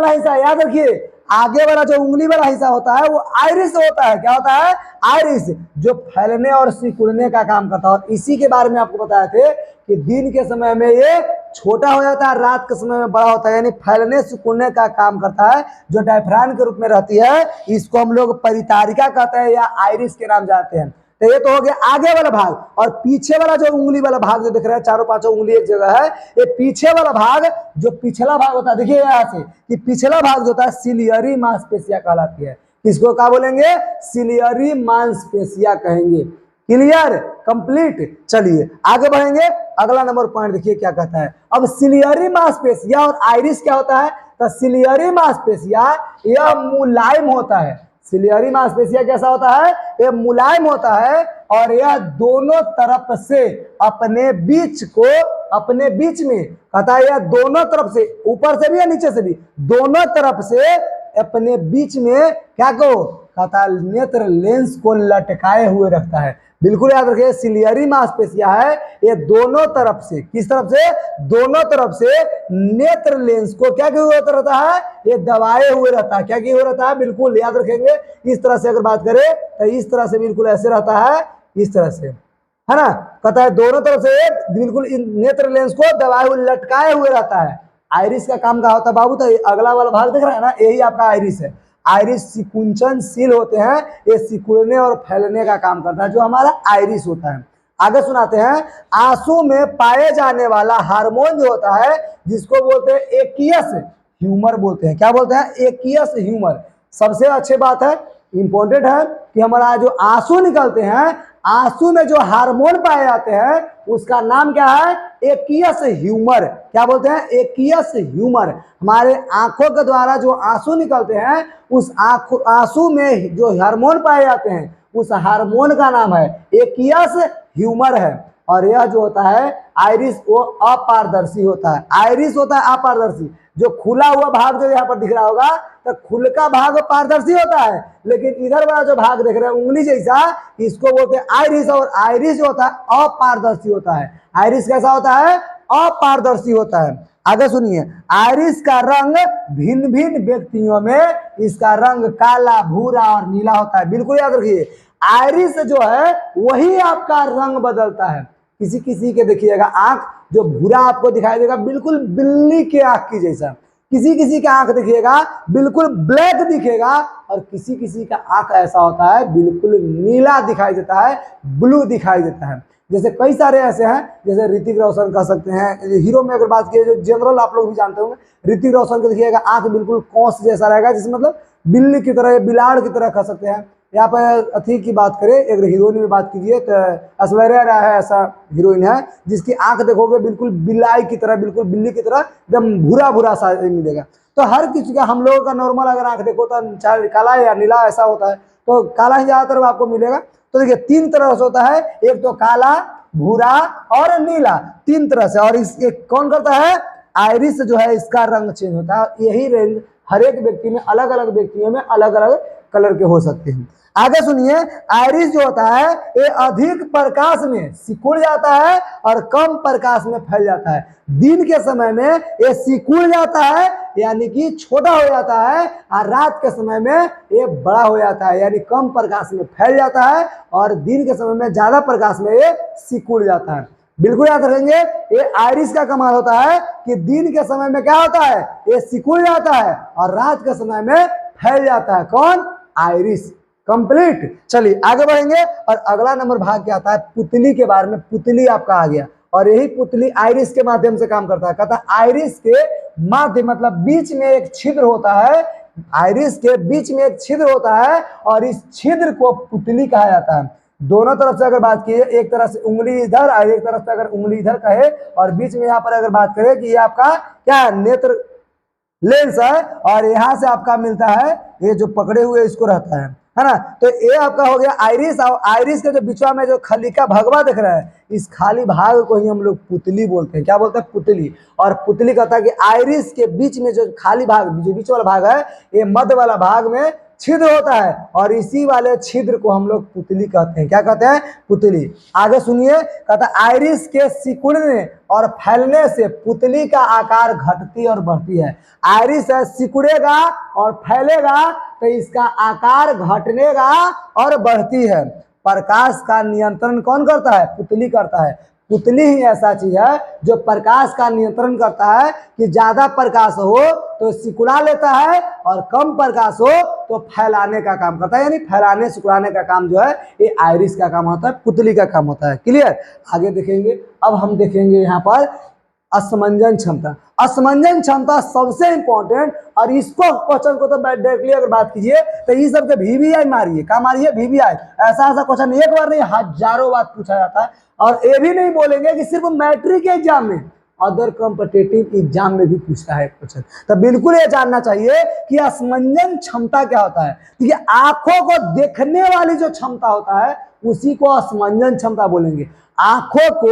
हिस्सा याद रखिए, आगे वाला जो उंगली वाला हिस्सा होता है वो आइरिस होता है। क्या होता है? आइरिस, जो फैलने और सिकुड़ने का काम करता है। और इसी के बारे में आपको बताए थे कि दिन के समय में ये छोटा हो जाता है, रात के समय में बड़ा होता है, यानी फैलने सिकुड़ने का काम करता है, जो डायफ्राम के रूप में रहती है। इसको हम लोग परितारिका कहते हैं या आइरिस के नाम जानते हैं। तो ये तो हो गया आगे वाला भाग। और पीछे वाला जो उंगली वाला भाग जो दिख रहा है, चारों पांचों उंगली एक जगह है, ये पीछे वाला भाग जो पिछला भाग होता है, देखिए यहाँ से कि पिछला भाग जो होता है सिलियरी मांसपेशिया कहलाती है। किसको क्या बोलेंगे? सिलियरी मांसपेशिया कहेंगे। क्लियर? कंप्लीट। चलिए आगे बढ़ेंगे। अगला नंबर पॉइंट देखिए क्या कहता है। अब सिलियरी मांसपेशिया और आइरिस क्या होता है? तो सिलियरी मांसपेशिया यह मुलायम होता है। सिलियरी मांसपेशिया कैसा होता है? यह मुलायम होता है और यह दोनों तरफ से अपने बीच में कहता है, यह दोनों तरफ से, ऊपर से भी या नीचे से भी, दोनों तरफ से अपने बीच में क्या को कहता है, नेत्र लेंस को लटकाए हुए रखता है। बिल्कुल याद रखिए, सिलियरी मांसपेशियां है, ये दोनों तरफ से, किस तरफ से, दोनों तरफ से नेत्र लेंस को क्या किया हुआ रहता है, ये दबाए हुए रहता है। क्या किया हुआ रहता है, बिल्कुल याद रखेंगे। इस तरह से अगर बात करें तो इस तरह से बिल्कुल ऐसे रहता है, इस तरह से, है ना। कहता है दोनों तरफ से बिल्कुल नेत्र लेंस को दबाए हुए लटकाए हुए रहता है। आइरिस का काम क्या होता है बाबू, तो अगला वाला भाग दिख रहा है ना, यही आपका आइरिस है। आइरिस सिकुंचनशील होते हैं, ये सिकुड़ने और फैलने का काम करता है, जो हमारा आइरिस होता है। आगे सुनाते हैं, आंसू में पाए जाने वाला हार्मोन जो होता है, जिसको बोलते हैं एक्वियस ह्यूमर बोलते हैं। क्या बोलते हैं, एक्वियस ह्यूमर। सबसे अच्छी बात है, इंपॉर्टेंट है कि हमारा जो आंसू निकलते हैं, आंसू में जो हार्मोन पाए जाते हैं, उसका नाम क्या है, एक्वियस ह्यूमर। क्या बोलते हैं, एक्वियस ह्यूमर। हमारे आंखों के द्वारा जो आंसू निकलते हैं, उस आंसू में जो हार्मोन पाए जाते हैं, उस हार्मोन का नाम है एक्वियस ह्यूमर है। और यह जो होता है आइरिस, वो अपारदर्शी होता है। आइरिस होता है अपारदर्शी। जो खुला हुआ भाग जो यहाँ पर दिख रहा होगा, तो खुल का भाग पारदर्शी होता है, लेकिन इधर वाला जो भाग देख रहे हैं उंगली जैसा, इसको बोलते हैं आइरिस। और आइरिस जो होता है अपारदर्शी होता है। आइरिस कैसा होता है, अपारदर्शी होता है। आगे सुनिए, आइरिस का रंग भिन्न भिन्न व्यक्तियों में इसका रंग काला, भूरा और नीला होता है। बिल्कुल याद रखिए, आइरिस जो है वही आपका रंग बदलता है। किसी किसी के देखिएगा आंख जो भूरा आपको दिखाई देगा, बिल्कुल बिल्ली के आंख की जैसा। किसी किसी का आंख दिखिएगा बिल्कुल ब्लैक दिखेगा, और किसी किसी का आंख ऐसा होता है बिल्कुल नीला दिखाई देता है, ब्लू दिखाई देता है। जैसे कई सारे ऐसे हैं, जैसे ऋतिक रोशन कह सकते हैं। हीरो में अगर बात की, जो जनरल आप लोग भी जानते होंगे, ऋतिक रोशन को देखिएगा आंख बिल्कुल कौस जैसा रहेगा, जिसमें मतलब बिल्ली की तरह, बिलाड़ की तरह कह सकते हैं। यहाँ पर अथी की बात करें, एक हीरोइन में बात कीजिए तो ऐश्वर्या राय है, ऐसा हीरोइन है जिसकी आंख देखोगे बिल्कुल बिलाई की तरह, बिल्कुल बिल्ली की तरह एकदम भूरा भूरा सा मिलेगा। तो हर किसी का, हम लोगों का नॉर्मल अगर आंख देखो तो चाहे काला या नीला ऐसा होता है, तो काला ही ज्यादातर आपको मिलेगा। तो देखिए तीन तरह से होता है, एक तो काला, भूरा और नीला, तीन तरह से। और इस एक कौन करता है, आइरिस जो है इसका रंग चेंज होता है। यही रंग हर एक व्यक्ति में, अलग अलग व्यक्तियों में अलग अलग कलर के हो सकते हैं। आगे सुनिए, आइरिस जो होता है ये अधिक प्रकाश में सिकुड़ जाता है और कम प्रकाश में फैल जाता है। दिन के समय में ये सिकुड़ जाता है, यानी कि छोटा हो जाता है, और रात के समय में ये बड़ा हो जाता है, यानी कम प्रकाश में फैल जाता है, और दिन के समय में ज्यादा प्रकाश में ये सिकुड़ जाता है। बिल्कुल याद रखेंगे, ये आइरिस का कमाल होता है कि दिन के समय में क्या होता है, ये सिकुड़ जाता है, और रात के समय में फैल जाता है। कौन, आइरिस। कंप्लीट। चलिए आगे बढ़ेंगे, और अगला नंबर भाग क्या आता है, पुतली के बारे में। पुतली आपका आ गया, और यही पुतली आइरिस के माध्यम से काम करता है। कहता है आइरिस के माध्यम, मतलब बीच में एक छिद्र होता है, आइरिस के बीच में एक छिद्र होता है, और इस छिद्र को पुतली कहा जाता है। दोनों तरफ से अगर बात की, एक तरफ से उंगली इधर और एक तरफ से अगर उंगली इधर कहे, और बीच में यहाँ पर अगर बात करें कि ये आपका क्या नेत्र लेंस है, और यहाँ से आपका मिलता है ये जो पकड़े हुए इसको रहता है ना। तो ये आपका हो गया आइरिस। और आइरिस के जो बीचवा में जो खाली का भगवा दिख रहा है, इस खाली भाग को ही हम लोग पुतली बोलते हैं। क्या बोलते हैं, पुतली। और पुतली कहता है कि आइरिस के बीच में जो खाली भाग, जो बीच वाला भाग है, ये मध्य वाला भाग में छिद्र होता है, और इसी वाले छिद्र को हम लोग पुतली कहते हैं। क्या कहते हैं, पुतली। आगे सुनिए, कहता है आइरिस के सिकुड़ने और फैलने से पुतली का आकार घटती और बढ़ती है। आइरिस है सिकुड़ेगा और फैलेगा तो इसका आकार घटने का और बढ़ती है। प्रकाश का नियंत्रण कौन करता है, पुतली करता है। पुतली ही ऐसा चीज है जो प्रकाश का नियंत्रण करता है कि ज्यादा प्रकाश हो तो सिकुड़ा लेता है, और कम प्रकाश हो तो फैलाने का काम करता है। यानी फैलाने सिकुड़ाने का काम जो है ये आइरिस का काम होता है, पुतली का काम होता है। क्लियर। आगे देखेंगे, अब हम देखेंगे यहाँ पर असमंजन क्षमता। असमंजन क्षमता सबसे इंपॉर्टेंट, और इसको क्वेश्चन को तो डायरेक्टली अगर बात कीजिए तो ये सबके VVI मारिए। क्या मारिए, VVI। ऐसा ऐसा क्वेश्चन एक बार नहीं, हजारों बार पूछा जाता है। और ये भी नहीं बोलेंगे कि सिर्फ मैट्रिक के एग्जाम में, अदर कॉम्पिटिटिव एग्जाम में भी पूछता है क्वेश्चन। तो बिल्कुल ये जानना चाहिए कि स्मंजन क्षमता क्या होता है। देखिए आंखों को देखने वाली जो क्षमता होता है उसी को स्मंजन क्षमता बोलेंगे। आंखों को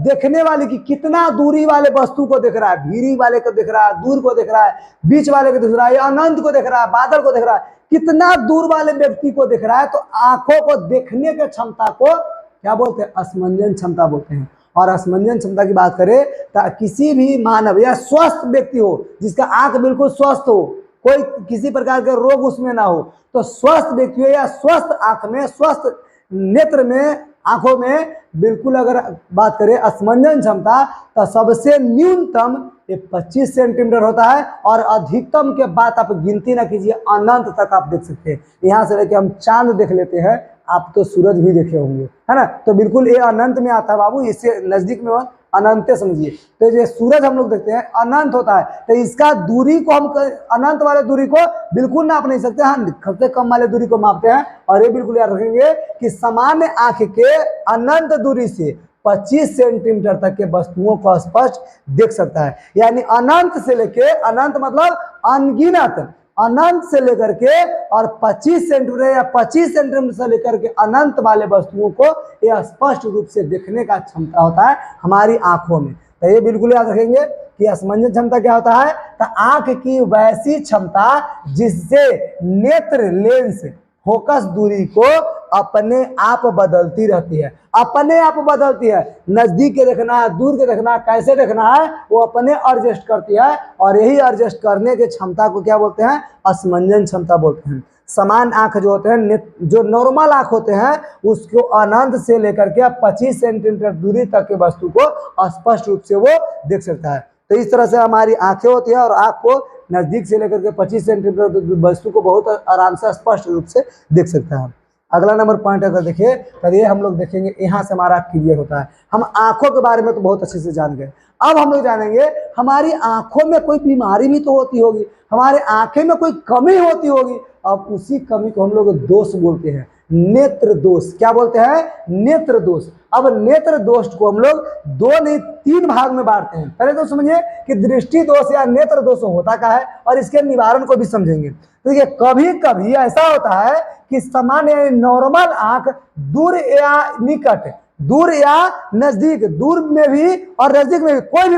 देखने वाली की कितना दूरी वाले वस्तु को देख रहा है, भीरी वाले को देख रहा है, दूर को देख रहा है, बीच वाले को देख रहा है, अनंत को देख रहा है, बादल को देख रहा है, कितना दूर वाले व्यक्ति को देख रहा है। तो आंखों को देखने की क्षमता को क्या बोलते हैं? स्मंजन क्षमता बोलते हैं। और स्मंजन क्षमता की बात करें तो किसी भी मानव या स्वस्थ व्यक्ति हो जिसका आंख बिल्कुल स्वस्थ हो, कोई किसी प्रकार का रोग उसमें ना हो, तो स्वस्थ व्यक्ति हो या स्वस्थ आंख में, स्वस्थ नेत्र में, आंखों में बिल्कुल अगर बात करें स्मंजन क्षमता तो सबसे न्यूनतम 25 सेंटीमीटर होता है और अधिकतम के बाद आप गिनती ना कीजिए, अनंत तक आप देख सकते हैं। यहाँ से लेके हम चांद देख लेते हैं, आप तो सूरज भी देखे होंगे, है ना। तो बिल्कुल ये अनंत में आता है बाबू, इससे नजदीक में अनंत समझिए। तो ये सूरज हम लोग देखते हैं अनंत होता है, तो इसका दूरी को हम अनंत वाले दूरी को बिल्कुल नाप नहीं सकते, हाँ सबसे कम वाले दूरी को मापते हैं। और ये बिल्कुल याद रखेंगे कि सामान्य आंख के अनंत दूरी से 25 सेंटीमीटर तक के वस्तुओं को स्पष्ट देख सकता है। यानी अनंत से लेके, अनंत मतलब अनगिनत, अनंत से लेकर के और 25 सेंटीमीटर या 25 सेंटीमीटर से लेकर के अनंत वाले वस्तुओं को यह स्पष्ट रूप से देखने का क्षमता होता है हमारी आंखों में। तो ये बिल्कुल याद रखेंगे कि स्मंजन क्षमता क्या होता है। तो आंख की वैसी क्षमता जिससे नेत्र लेंस फोकस दूरी को अपने आप बदलती रहती है, अपने आप बदलती है। नजदीक के देखना है, दूर के देखना है, कैसे देखना है वो अपने एडजस्ट करती है। और यही एडजस्ट करने की क्षमता को क्या बोलते हैं? स्मंजन क्षमता बोलते हैं। समान आंख जो होते हैं, जो नॉर्मल आंख होते हैं, उसको अनंत से लेकर के 25 सेंटीमीटर दूरी तक के वस्तु को स्पष्ट रूप से वो देख सकता है। तो इस तरह से हमारी आंखें होती है और आंख को नजदीक से लेकर के 25 सेंटीमीटर वस्तु को बहुत आराम से स्पष्ट रूप से देख सकता है। अगला नंबर पॉइंट अगर देखिए तो ये हम लोग देखेंगे, यहाँ से हमारा क्लियर होता है। हम आंखों के बारे में तो बहुत अच्छे से जान गए, अब हम लोग जानेंगे हमारी आंखों में कोई बीमारी भी तो होती होगी, हमारे आंखें में कोई कमी होती होगी। अब उसी कमी को हम लोग दोष बोलते हैं, नेत्र दोष। क्या बोलते हैं? नेत्र दोष। अब नेत्र दोष को हम लोग 2 नहीं 3 भाग में बांटते हैं। पहले तो समझिए कि दृष्टि दोष या नेत्र दोष होता क्या है और इसके निवारण को भी समझेंगे। तो ये कभी कभी ऐसा होता है कि सामान्य नॉर्मल आंख दूर या निकट, दूर या नजदीक, दूर में भी और नजदीक में भी कोई भी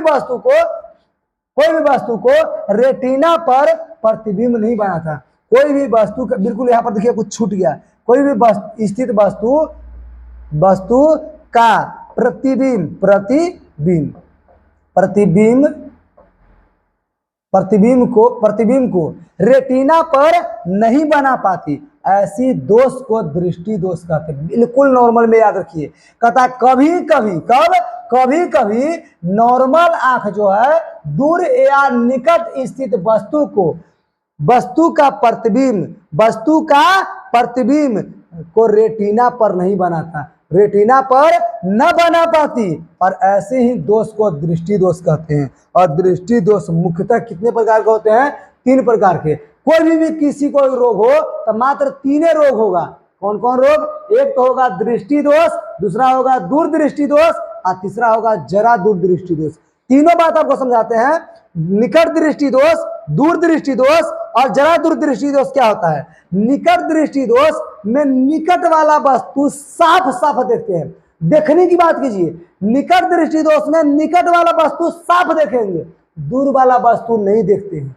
वस्तु को रेटिना पर प्रतिबिंब नहीं बनाता। कोई भी वस्तु का, बिल्कुल यहाँ पर देखिए कुछ छूट गया, कोई भी स्थित वस्तु का प्रतिबिंब को रेटिना पर नहीं बना पाती, ऐसी दोष को दृष्टि दोष कहते हैं। बिल्कुल नॉर्मल में याद रखिए। कहता कभी कभी नॉर्मल आंख जो है दूर या निकट स्थित वस्तु का प्रतिबिंब को रेटिना पर नहीं बनाता, रेटिना पर न बना पाती, और ऐसे ही दोष को दृष्टि दोष कहते हैं। और दृष्टि दोष मुख्यतः कितने प्रकार के होते हैं? 3 प्रकार के। कोई भी किसी को रोग हो तो मात्र 3 रोग होगा। कौन कौन रोग? एक तो होगा दृष्टि दोष, दूसरा होगा दूरदृष्टि दोष और तीसरा होगा जरा दूरदृष्टि दोष। तीनों बात आपको समझाते हैं। निकट दृष्टि दोष, दूरदृष्टि दोष और जरा दूरदृष्टि दोष क्या होता है? निकट दृष्टि दोष में निकट वाला वस्तु साफ साफ देखते हैं। देखने की बात कीजिए, निकट दृष्टि दोष में निकट वाला वस्तु साफ देखेंगे, दूर वाला वस्तु नहीं देखते हैं।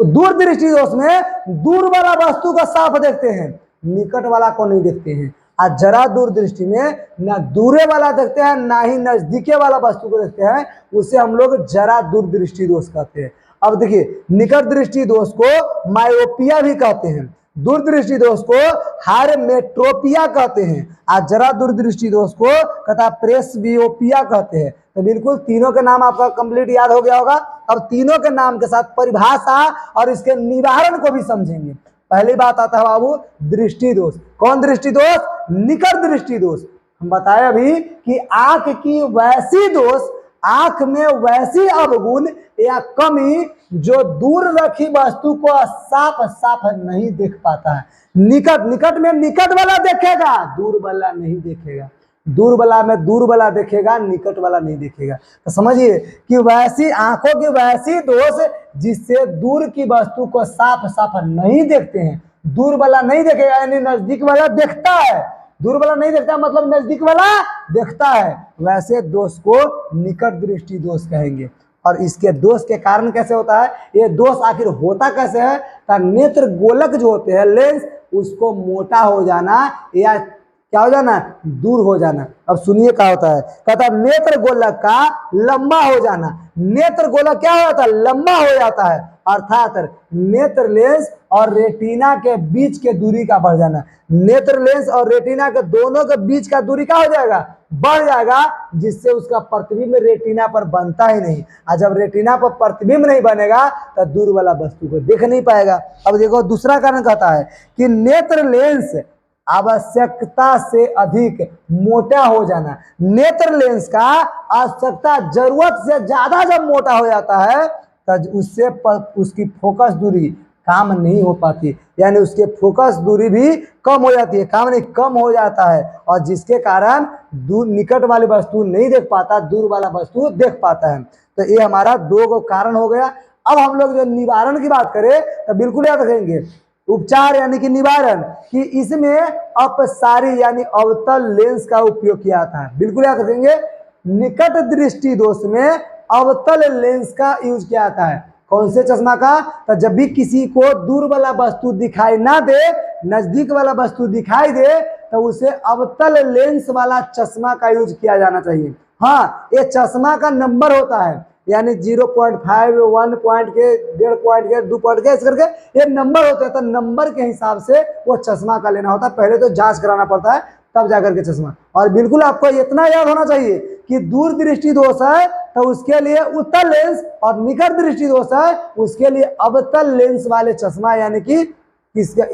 दूर दृष्टि दोष में दूर वाला वस्तु को साफ देखते हैं, निकट वाला को नहीं देखते हैं। और जरा दूर दृष्टि में ना दूरे वाला देखते हैं ना ही नजदीके वाला वस्तु को देखते हैं, उसे हम लोग जरा दूर दृष्टि दोष कहते हैं। अब देखिए, निकट दृष्टि दोष को मायोपिया भी कहते हैं, दूरदृष्टि दोष को हाइमेट्रोपिया कहते हैं, और जरा दूरदृष्टि दोष को कहता प्रेसबियोपिया कहते हैं। तो बिल्कुल तीनों के नाम आपका कंप्लीट याद हो गया होगा। अब तीनों के नाम के साथ परिभाषा और इसके निवारण को भी समझेंगे। पहली बात आता है बाबू दृष्टि दोष। कौन दृष्टि दोष? निकट दृष्टि दोष। हम बताए अभी कि आंख की वैसी दोष, आंख में वैसी अवगुण या कमी जो दूर रखी वस्तु को साफ साफ नहीं देख पाता है। निकट में निकट वाला देखेगा, दूर वाला नहीं देखेगा। दूर वाला में दूर वाला देखेगा, निकट वाला नहीं देखेगा। तो समझिए कि वैसी आंखों की वैसी दोष जिससे दूर की वस्तु को साफ साफ नहीं देखते हैं। दूर वाला नहीं देखेगा यानी नजदीक वाला देखता है, दूर वाला नहीं देखता मतलब नजदीक वाला देखता है। वैसे दोष को निकट दृष्टि दोष कहेंगे। और इसके दोष के कारण कैसे होता है, ये दोष आखिर होता कैसे है, तो नेत्र गोलक जो होते हैं लेंस, उसको मोटा हो जाना या क्या हो जाना, दूर हो जाना। अब सुनिए क्या होता है, कहता है नेत्र गोलक का लंबा हो जाना। नेत्र गोलक क्या हो जाता है, लंबा हो जाता है, अर्थात नेत्र लेंस और रेटिना के बीच के दूरी का बढ़ जाना। नेत्र लेंस और रेटिना के दोनों के बीच का दूरी क्या हो जाएगा, बढ़ जाएगा, जिससे उसका प्रतिबिंब रेटिना पर बनता ही नहीं। और जब रेटिना पर प्रतिबिंब नहीं बनेगा तो दूर वाला वस्तु को देख नहीं पाएगा। अब देखो दूसरा कारण कहता है कि नेत्र लेंस आवश्यकता से अधिक मोटा हो जाना। नेत्र लेंस का आवश्यकता जरूरत से ज्यादा जब मोटा हो जाता है तब उससे उसकी फोकस दूरी काम नहीं हो पाती, यानी उसके फोकस दूरी भी कम हो जाती है, काम नहीं कम हो जाता है, और जिसके कारण दूर निकट वाली वस्तु नहीं देख पाता, दूर वाला वस्तु देख पाता है। तो ये हमारा दो कारण हो गया। अब हम लोग जो निवारण की बात करें तो बिल्कुल याद रखेंगे, उपचार यानी कि निवारण, कि इसमें अपसारी यानी अवतल लेंस का उपयोग किया जाता है। बिल्कुल याद रखेंगे, निकट दृष्टि दोष में अवतल लेंस का यूज किया जाता है। कौन से चश्मा का, तो जब भी किसी को दूर वाला वस्तु दिखाई ना दे, नजदीक वाला वस्तु दिखाई दे, तो उसे अवतल लेंस वाला चश्मा का यूज किया जाना चाहिए। हाँ, ये चश्मा का नंबर होता है, यानी 0.5, 1 पॉइंट के, 1.5 पॉइंट के, 2 पॉइंट के, इस करके ये नंबर होते हैं। तो नंबर के हिसाब से वो चश्मा का लेना होता है। पहले तो जांच कराना पड़ता है तब जाकर के चश्मा। और बिल्कुल आपको इतना याद होना चाहिए कि दूर दृष्टि दोष है तो उसके लिए उत्तल लेंस, और निकट दृष्टि दोष है उसके लिए अवतल लेंस वाले चश्मा, यानी कि किसका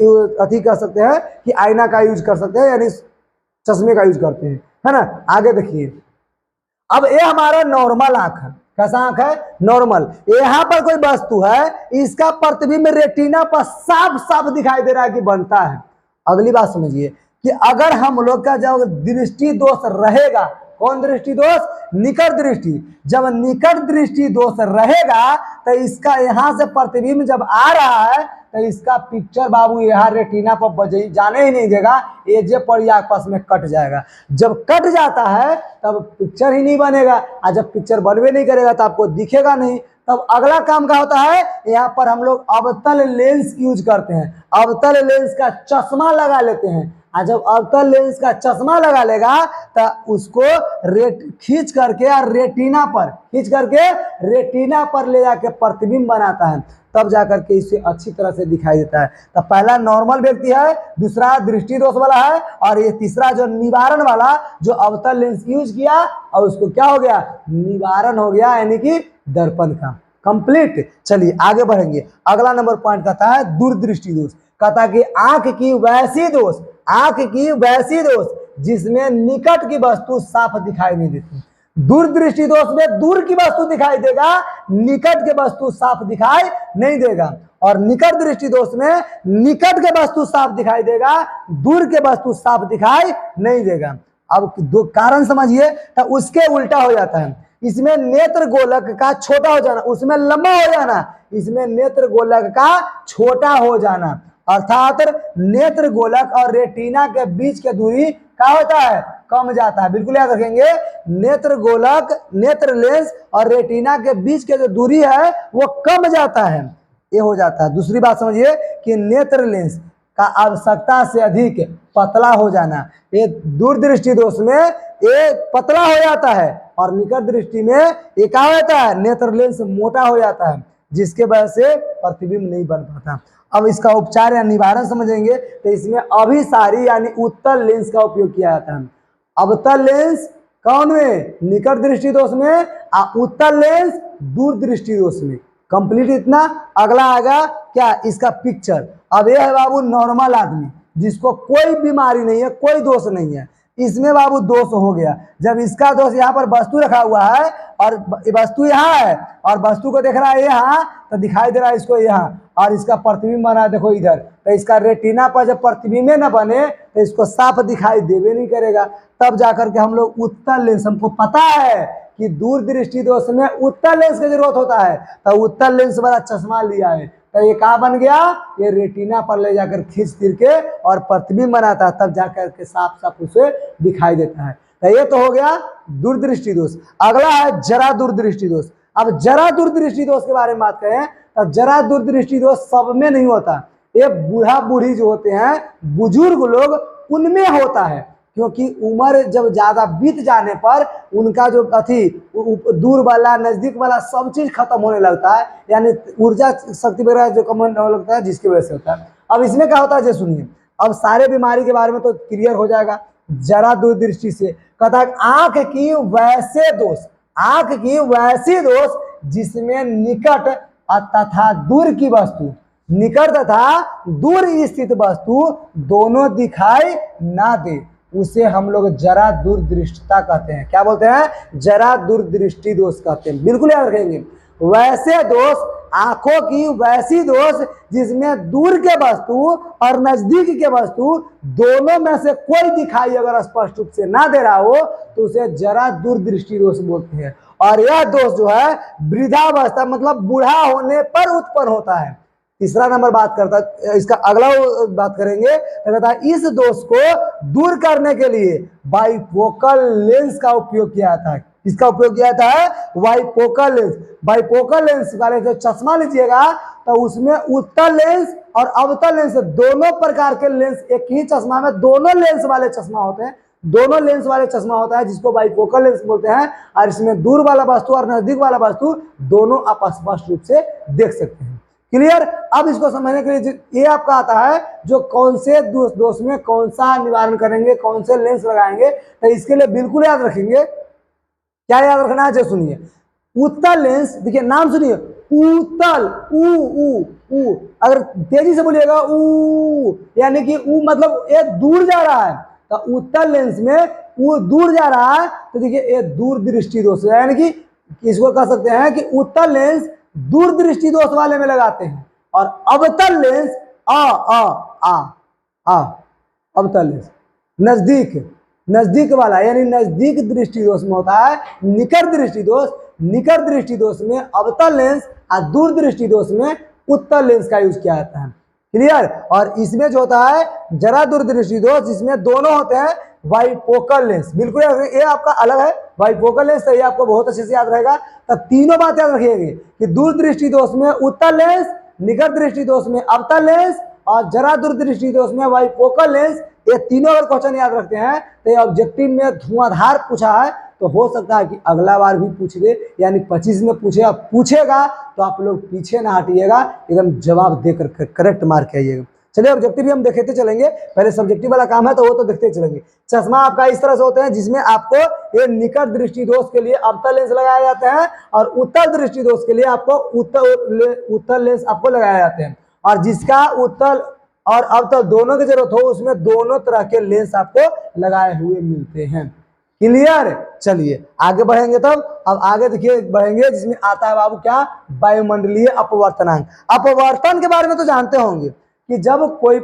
अति कर सकते हैं कि आईना का यूज कर सकते हैं, यानी चश्मे का यूज करते हैं, है ना। आगे देखिए, अब ये हमारा नॉर्मल आंख है। कैसा आंख है, नॉर्मल। यहाँ पर कोई वस्तु है, इसका प्रतिबिंब रेटिना पर साफ साफ दिखाई दे रहा है कि बनता है। अगली बात समझिए कि अगर हम लोग का जब दृष्टि दोष रहेगा, कौन दृष्टि दोष, निकट दृष्टि, जब निकट दृष्टि दोष रहेगा तो इसका यहाँ से प्रतिबिंब जब आ रहा है तो इसका पिक्चर बाबू यहाँ रेटिना पर जाने ही नहीं देगा, एजे पर या आपस में कट जाएगा। जब कट जाता है तब पिक्चर ही नहीं बनेगा, और जब पिक्चर बनवे नहीं करेगा तो आपको दिखेगा नहीं। तब अगला काम क्या होता है, यहाँ पर हम लोग अवतल लेंस यूज करते हैं। अवतल लेंस का चश्मा लगा लेते हैं, और जब अवतल लेंस का चश्मा लगा लेगा तो उसको खींच करके और रेटिना पर ले जाके प्रतिबिंब बनाता है, तब जाकर के इसे अच्छी तरह से दिखाई देता है। तो पहला नॉर्मल व्यक्ति है, दूसरा दृष्टि दोष वाला है, और ये तीसरा जो निवारण वाला जो अवतल लेंस यूज किया और उसको क्या हो गया, निवारण हो गया, यानी कि दर्पण का कंप्लीट। चलिए आगे बढ़ेंगे। अगला नंबर पॉइंट कहता है दूरदृष्टि दोष। कहता है कि आंख की वैसी दोष जिसमें निकट की वस्तु साफ दिखाई नहीं देती। दूरदृष्टि दोष में दूर की वस्तु दिखाई देगा, निकट के वस्तु साफ दिखाई नहीं देगा। और निकट दृष्टि दोष में निकट के वस्तु साफ दिखाई देगा, दूर के वस्तु साफ दिखाई नहीं देगा। अब दो कारण समझिए, तो उसके उल्टा हो जाता है। इसमें नेत्र गोलक का छोटा हो जाना, उसमें लंबा हो जाना, इसमें नेत्र गोलक का छोटा हो जाना, अर्थात नेत्र गोलक और रेटिना के बीच की दूरी क्या होता है, कम जाता है। बिल्कुल याद रखेंगे, नेत्र गोलक, नेत्र लेंस और रेटिना के बीच की जो दूरी है वो कम जाता है, ये हो जाता है। दूसरी बात समझिए कि नेत्र लेंस का आवश्यकता से अधिक पतला हो जाना, ये दूरदृष्टि दोष में ये पतला हो जाता है, और निकट दृष्टि में ये क्या होता है, नेत्र लेंस मोटा हो जाता है, जिसके वजह से प्रतिबिंब नहीं बन पाता। अब इसका उपचार या निवारण समझेंगे तो इसमें अभिसारी यानी उत्तल लेंस का उपयोग किया जाता है। अवतल लेंस कौन में, निकट दृष्टि दोष में, उत्तल लेंस दूर दृष्टि दोष में। कंप्लीट इतना। अगला आएगा क्या, इसका पिक्चर। अब ये है बाबू नॉर्मल आदमी जिसको कोई बीमारी नहीं है, कोई दोष नहीं है, इसमें बाबू दोष हो गया। जब इसका दोष, यहाँ पर वस्तु रखा हुआ है और वस्तु यहाँ है और वस्तु को देख रहा है यहाँ, तो दिखाई दे रहा है इसको यहाँ, और इसका प्रतिबिंब बना देखो इधर, तो इसका रेटिना पर जब प्रतिबिंब न बने तो इसको साफ दिखाई देवे नहीं करेगा। तब जाकर के हम लोग उत्तल लेंस, हमको पता है कि दूरदृष्टि दोष में उत्तल लेंस की जरूरत होता है, तो उत्तल लेंस वाला चश्मा लिया है। तो ये कहाँ बन गया, ये रेटिना पर ले जाकर खींच तीर के और प्रतिबिंब बनाता है, तब जाकर के साफ साफ उसे दिखाई देता है। तो ये तो हो गया दूरदृष्टि दोष। अगला है जरा दूरदृष्टि दोष। अब जरा दूरदृष्टि दोष के बारे में बात करें तो जरा दूरदृष्टि दोष सब में नहीं होता, ये बूढ़ा बूढ़ी जो होते हैं, बुजुर्ग लोग, उनमें होता है, क्योंकि उम्र जब ज्यादा बीत जाने पर उनका जो दूर वाला नजदीक वाला सब चीज खत्म होने लगता है, यानी ऊर्जा शक्ति वगैरह जो कम होने लगता है, जिसकी वजह से होता है। अब इसमें क्या होता है जो सुनिए, अब सारे बीमारी के बारे में तो क्लियर हो जाएगा। जरा दूरदृष्टि से कहता है आंख की वैसे दोष, आंख की वैसी दोष जिसमें निकट तथा दूर की वस्तु, निकट तथा दूर स्थित वस्तु दोनों दिखाई ना दे, उसे हम लोग जरा दूरदृष्टता कहते हैं। क्या बोलते हैं, जरा दूरदृष्टि दोष कहते हैं। बिल्कुल याद रखेंगे, वैसे दोष, आंखों की वैसी दोष जिसमें दूर के वस्तु और नजदीक के वस्तु दोनों में से कोई दिखाई अगर स्पष्ट रूप से ना दे रहा हो तो उसे जरा दूरदृष्टि दोष बोलते हैं। और यह दोष जो है वृद्धावस्था मतलब बूढ़ा होने पर उत्पन्न होता है। तीसरा नंबर बात करता है, इसका अगला बात करेंगे तो कहता है इस दोष को दूर करने के लिए बाइफोकल लेंस का उपयोग किया जाता है। इसका उपयोग किया जाता है बाइफोकल लेंस। बाइफोकल लेंस वाले जो चश्मा लीजिएगा तो उसमें उत्तल लेंस और अवतल लेंस दोनों प्रकार के लेंस एक ही चश्मा में दोनों लेंस वाले चश्मा होते हैं, दोनों लेंस वाले चश्मा होता है जिसको बाइफोकल लेंस बोलते हैं। और इसमें दूर वाला वस्तु और नजदीक वाला वस्तु दोनों आप स्पष्ट रूप से देख सकते हैं। क्लियर। अब इसको समझने के लिए ये आपका आता है जो कौन से दोष में कौन सा निवारण करेंगे, कौन से लेंस लगाएंगे, तो इसके लिए बिल्कुल याद रखेंगे। क्या याद रखना है, जो सुनिए, उत्तल लेंस, देखिए नाम सुनिए, उत्तल, ऊ, अगर तेजी से बोलिएगा ऊ, यानी कि ऊ मतलब ये दूर जा रहा है, तो उत्तल लेंस में वो दूर जा रहा है, तो देखिए ये दूरदृष्टि दोष है, यानी कि इसको कह सकते हैं कि उत्तल लेंस दूरदृष्टि दोष वाले में लगाते हैं, और अवतल लेंस अवतल लेंस नजदीक वाला यानी नजदीक दृष्टि दोष में होता है। निकट दृष्टि दोष में अवतल लेंस और दूर दृष्टि दोष में उत्तल लेंस का यूज किया जाता है। क्लियर। और इसमें जो होता है जरा दूरदृष्टि दोष जिसमें दोनों होते हैं बाइफोकल लेंस। बिल्कुल ये आपका अलग है, बाइफोकल लेंस, तो ये आपको बहुत अच्छे से याद रहेगा। तो तीनों बात याद रखिएगा कि दूरदृष्टि दोष में उत्तल लेंस, निकट दृष्टि दोष में अवतल लेंस और जरा दूरदृष्टि दोष में बाइफोकल लेंस। ये तीनों अगर क्वेश्चन याद रखते हैं तो ये ऑब्जेक्टिव में धुआंधार पूछा है, तो हो सकता है कि अगला बार भी पूछ दे, यानी 25 में पूछेगा तो आप लोग पीछे ना हटिएगा, एकदम जवाब देकर करेक्ट मार्क आइएगा। चलिए ऑब्जेक्टिव भी हम देखते चलेंगे, पहले सब्जेक्टिव वाला काम है तो वो तो देखते चलेंगे। चश्मा आपका इस तरह से होते हैं जिसमें आपको ये निकट दृष्टि दोष के लिए अवतल लेंस लगाए जाते हैं और उत्तल दृष्टि दोष के लिए आपको उत्तल लेंस आपको लगाए जाते हैं, और जिसका उत्तल और अवतल दोनों की जरूरत हो उसमें दोनों तरह के लेंस आपको लगाए हुए मिलते हैं। क्लियर। चलिए आगे बढ़ेंगे, तब अब आगे देखिए बढ़ेंगे जिसमें आता है बाबू क्या, वायुमंडलीय अपवर्तनांक। अपवर्तन के बारे में तो जानते होंगे कि जब कोई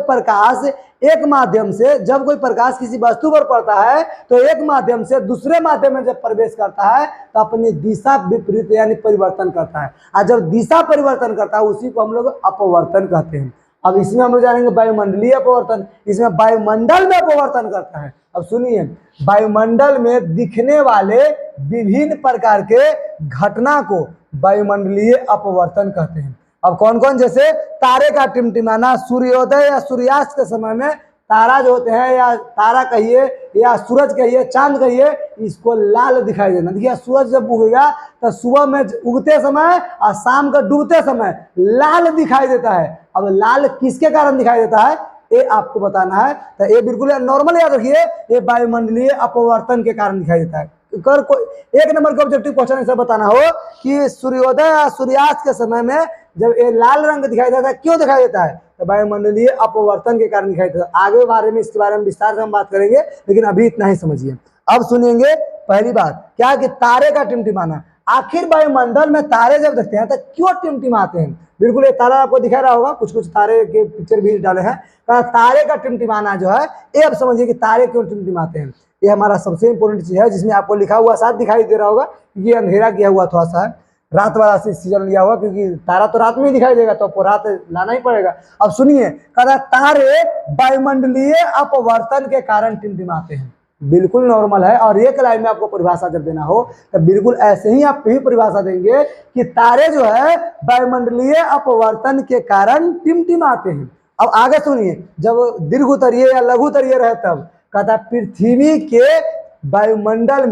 प्रकाश एक माध्यम से, जब कोई प्रकाश किसी वस्तु पर पड़ता है तो एक माध्यम से दूसरे माध्यम में जब प्रवेश करता है तो अपनी दिशा विपरीत यानी परिवर्तन करता है, और जब दिशा परिवर्तन करता है उसी को हम लोग अपवर्तन कहते हैं। अब इसमें हम लोग जानेंगे वायुमंडलीय अपवर्तन, इसमें वायुमंडल में अपवर्तन करता है। अब सुनिए, वायुमंडल में दिखने वाले विभिन्न प्रकार के घटना को वायुमंडलीय अपवर्तन कहते हैं। अब कौन कौन, जैसे तारे का टिमटिमाना, सूर्योदय या सूर्यास्त के समय में तारा जो होते हैं, या तारा कहिए या सूरज कहिए, चांद कहिए, इसको लाल दिखाई देना। देखिए सूरज जब उगेगा तो सुबह में उगते समय और शाम का डूबते समय लाल दिखाई देता है। अब लाल किसके कारण दिखाई देता है ये आपको बताना है, तो ये बिल्कुल नॉर्मल याद रखिए, ये वायुमंडलीय अपवर्तन के कारण दिखाई देता है। कर कोई एक नंबर का ऑब्जेक्टिव क्वेश्चन ऐसा बताना हो कि सूर्योदय या सूर्यास्त के समय में जब ये लाल रंग दिखाई देता है, क्यों दिखाई देता है, तो वायुमंडलीय अपवर्तन के कारण दिखाई देता है। आगे बारे में इसके बारे में विस्तार से हम बात करेंगे, लेकिन अभी इतना ही समझिए। अब सुनेंगे पहली बात क्या कि तारे का टिमटिमाना। आखिर वायुमंडल में तारे जब देखते हैं तो क्यों टिमटिमाते हैं? बिल्कुल, ये तारा आपको दिखा रहा होगा, कुछ कुछ तारे के पिक्चर भी डाले हैं। तारे का टिमटिमाना जो है, ये अब समझिए कि तारे क्यों टिमटिमाते हैं। ये हमारा सबसे इंपॉर्टेंट चीज है, जिसमें आपको लिखा हुआ साथ दिखाई दे रहा होगा, ये अंधेरा किया हुआ थोड़ा सा है, रात वाला सीजन लिया हुआ, क्योंकि तारा तो रात में ही दिखाई देगा, तो आपको रात लाना ही पड़ेगा। अब सुनिए, कहता तारे वायुमंडलीय अपवर्तन के कारण टिमटिमाते हैं। बिल्कुल नॉर्मल है। और एक लाइन में आपको परिभाषा जब देना हो तो बिल्कुल ऐसे ही आप भी परिभाषा देंगे कि तारे जो है वायुमंडलीय अपवर्तन के कारण टिमटिमाते हैं। अब आगे सुनिए, जब दीर्घ उत्तरीय या लघु उत्तरीय रहे तब कहता पृथ्वी के वायुमंडल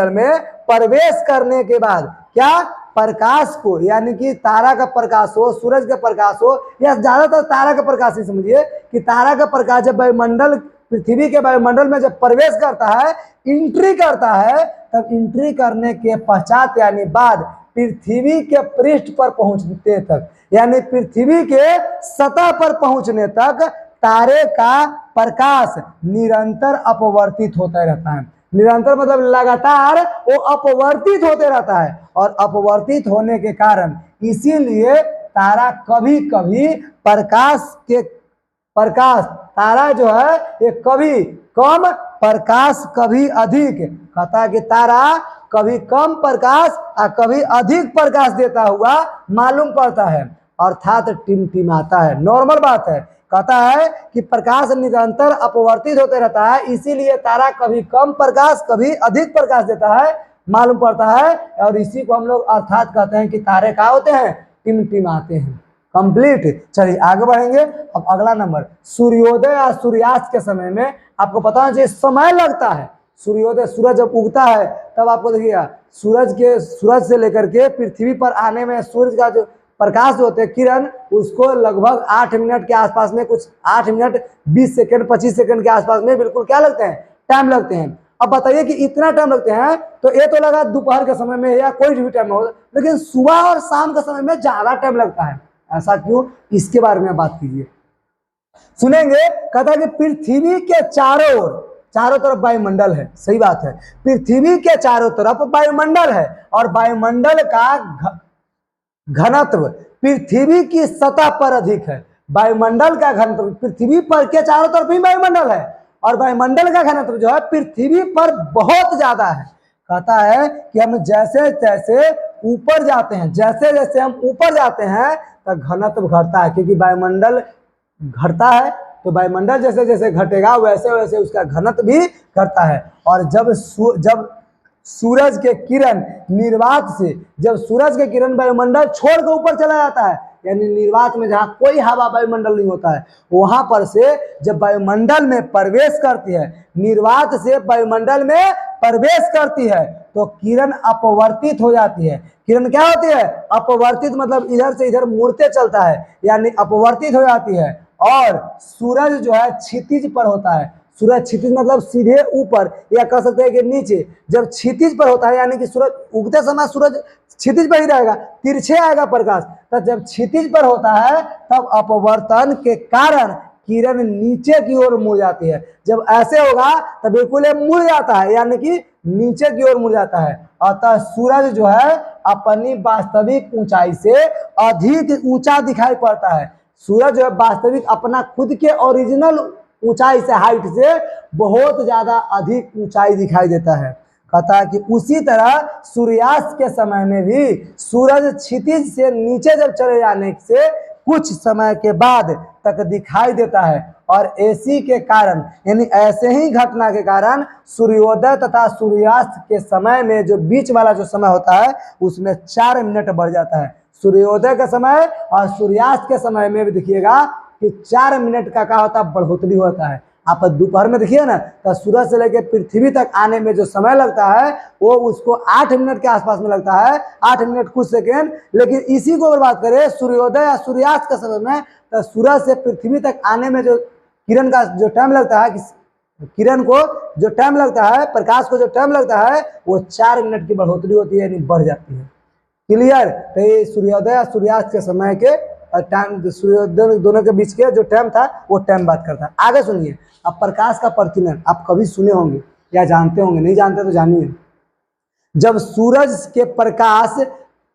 में प्रवेश करने के बाद क्या प्रकाश को, यानी कि तारा का प्रकाश हो, सूरज का प्रकाश हो, या ज्यादातर तारा का प्रकाश ही समझिए कि तारा का प्रकाश जब पृथ्वी के वायुमंडल में जब प्रवेश करता है, एंट्री करता है, तब एंट्री करने के पश्चात यानी बाद पृथ्वी के पृष्ठ पर पहुंचने तक, यानी पृथ्वी के सतह पर पहुंचने तक तारे का प्रकाश निरंतर अपवर्तित होता रहता है। निरंतर मतलब लगातार वो अपवर्तित होते रहता है, और अपवर्तित होने के कारण इसीलिए तारा कभी कभी तारा जो है ये कभी कम प्रकाश कभी अधिक, कहता है कि तारा कभी कम प्रकाश और कभी अधिक प्रकाश देता हुआ मालूम पड़ता है, अर्थात टिमटिमाता है। नॉर्मल बात है। कहता है कि प्रकाश निरंतर अपवर्तित होते रहता है, इसीलिए तारा कभी कम प्रकाश कभी अधिक प्रकाश देता है, मालूम पड़ता है, और इसी को हम लोग अर्थात कहते हैं कि तारे क्या होते हैं? टिमटिमाते हैं। कंप्लीट। चलिए आगे बढ़ेंगे। अब अगला नंबर, सूर्योदय या सूर्यास्त के समय में आपको पता होना चाहिए समय लगता है। सूर्योदय, सूरज जब उगता है तब आपको देखिएगा सूरज से लेकर के पृथ्वी पर आने में सूरज का जो प्रकाश जो होते हैं किरण, उसको लगभग 8 मिनट के आसपास में, कुछ 8 मिनट 20 सेकंड 25 सेकंड के आसपास में बिल्कुल क्या लगते हैं? टाइम लगते हैं। अब बताइए कि इतना टाइम लगते हैं, तो ये तो लगा दोपहर के समय में या कोई भी टाइम हो, लेकिन सुबह और शाम के समय में ज्यादा टाइम लगता है। ऐसा क्यों? इसके बारे में बात कीजिए, सुनेंगे। कहता है कि पृथ्वी के चारों तरफ वायुमंडल है। सही बात है, पृथ्वी के चारों तरफ वायुमंडल है, और वायुमंडल का घनत्व पृथ्वी की सतह पर अधिक है। वायुमंडल का घनत्व पृथ्वी पर के चारों तरफ ही वायुमंडल है, और वायुमंडल का घनत्व जो है पृथ्वी पर बहुत ज्यादा है। कहता है कि हम जैसे जैसे ऊपर जाते हैं, जैसे हम ऊपर जाते हैं तो घनत्व घटता है, क्योंकि वायुमंडल घटता है, तो वायुमंडल जैसे जैसे घटेगा वैसे वैसे उसका घनत्व भी घटता है। और जब सूरज के किरण निर्वात से, जब सूरज के किरण वायुमंडल छोड़ कर ऊपर चला जाता है, यानी निर्वात में जहाँ कोई हवा वायुमंडल नहीं होता है, वहां पर से जब वायुमंडल में प्रवेश करती है, निर्वात से वायुमंडल में प्रवेश करती है, तो किरण अपवर्तित हो जाती है। किरण क्या होती है? अपवर्तित, मतलब इधर से इधर मुड़ते चलता है, यानी अपवर्तित हो जाती है। और सूरज जो है क्षितिज पर होता है। सूरज क्षितिज मतलब सीधे ऊपर, या कह सकते हैं कि नीचे। जब क्षितिज पर होता है, यानी कि सूरज उगते समय सूरज क्षितिज पर ही रहेगा, तिरछे आएगा प्रकाश। तो जब क्षितिज पर होता है तब अपवर्तन के कारण किरण नीचे की ओर मुड़ जाती है। जब ऐसे होगा तब बिल्कुल मुड़ जाता है, यानी कि नीचे की ओर मुड़ जाता है। अतः सूरज जो है अपनी वास्तविक ऊंचाई से अधिक ऊंचा दिखाई पड़ता है। सूरज जो है वास्तविक अपना खुद के ओरिजिनल ऊंचाई से, हाइट से बहुत ज्यादा अधिक ऊंचाई दिखाई देता है। कहता है कि उसी तरह सूर्यास्त के समय में भी सूरज क्षितिज से नीचे जब चले जाने से कुछ समय के बाद तक दिखाई देता है, और इसी के कारण, यानी ऐसे ही घटना के कारण सूर्योदय तथा सूर्यास्त के समय में जो बीच वाला जो समय होता है उसमें 4 मिनट बढ़ जाता है। सूर्योदय का समय और सूर्यास्त के समय में भी देखिएगा कि 4 मिनट का क्या होता है? बढ़ोतरी होता है। आप दोपहर में देखिए ना, तो सूरज से लेकर पृथ्वी तक आने में जो समय लगता है वो उसको 8 मिनट के आसपास में लगता है, 8 मिनट कुछ सेकेंड। लेकिन इसी को अगर बात करें सूर्योदय या सूर्यास्त के समय में, तो सूरज से पृथ्वी तक आने में जो किरण का जो टाइम लगता है, किरण को जो टाइम लगता है, प्रकाश को जो टाइम लगता है, वो 4 मिनट की बढ़ोतरी होती है, यानी बढ़ जाती है। क्लियर? तो ये सूर्योदय या सूर्यास्त के समय के टाइम, सूर्योदय दोनों के बीच के जो टाइम था वो टाइम बात करता है। आगे सुनिए। अब प्रकाश का प्रतिनन आप कभी सुने होंगे या जानते होंगे, नहीं जानते तो जानिए। जब सूरज के प्रकाश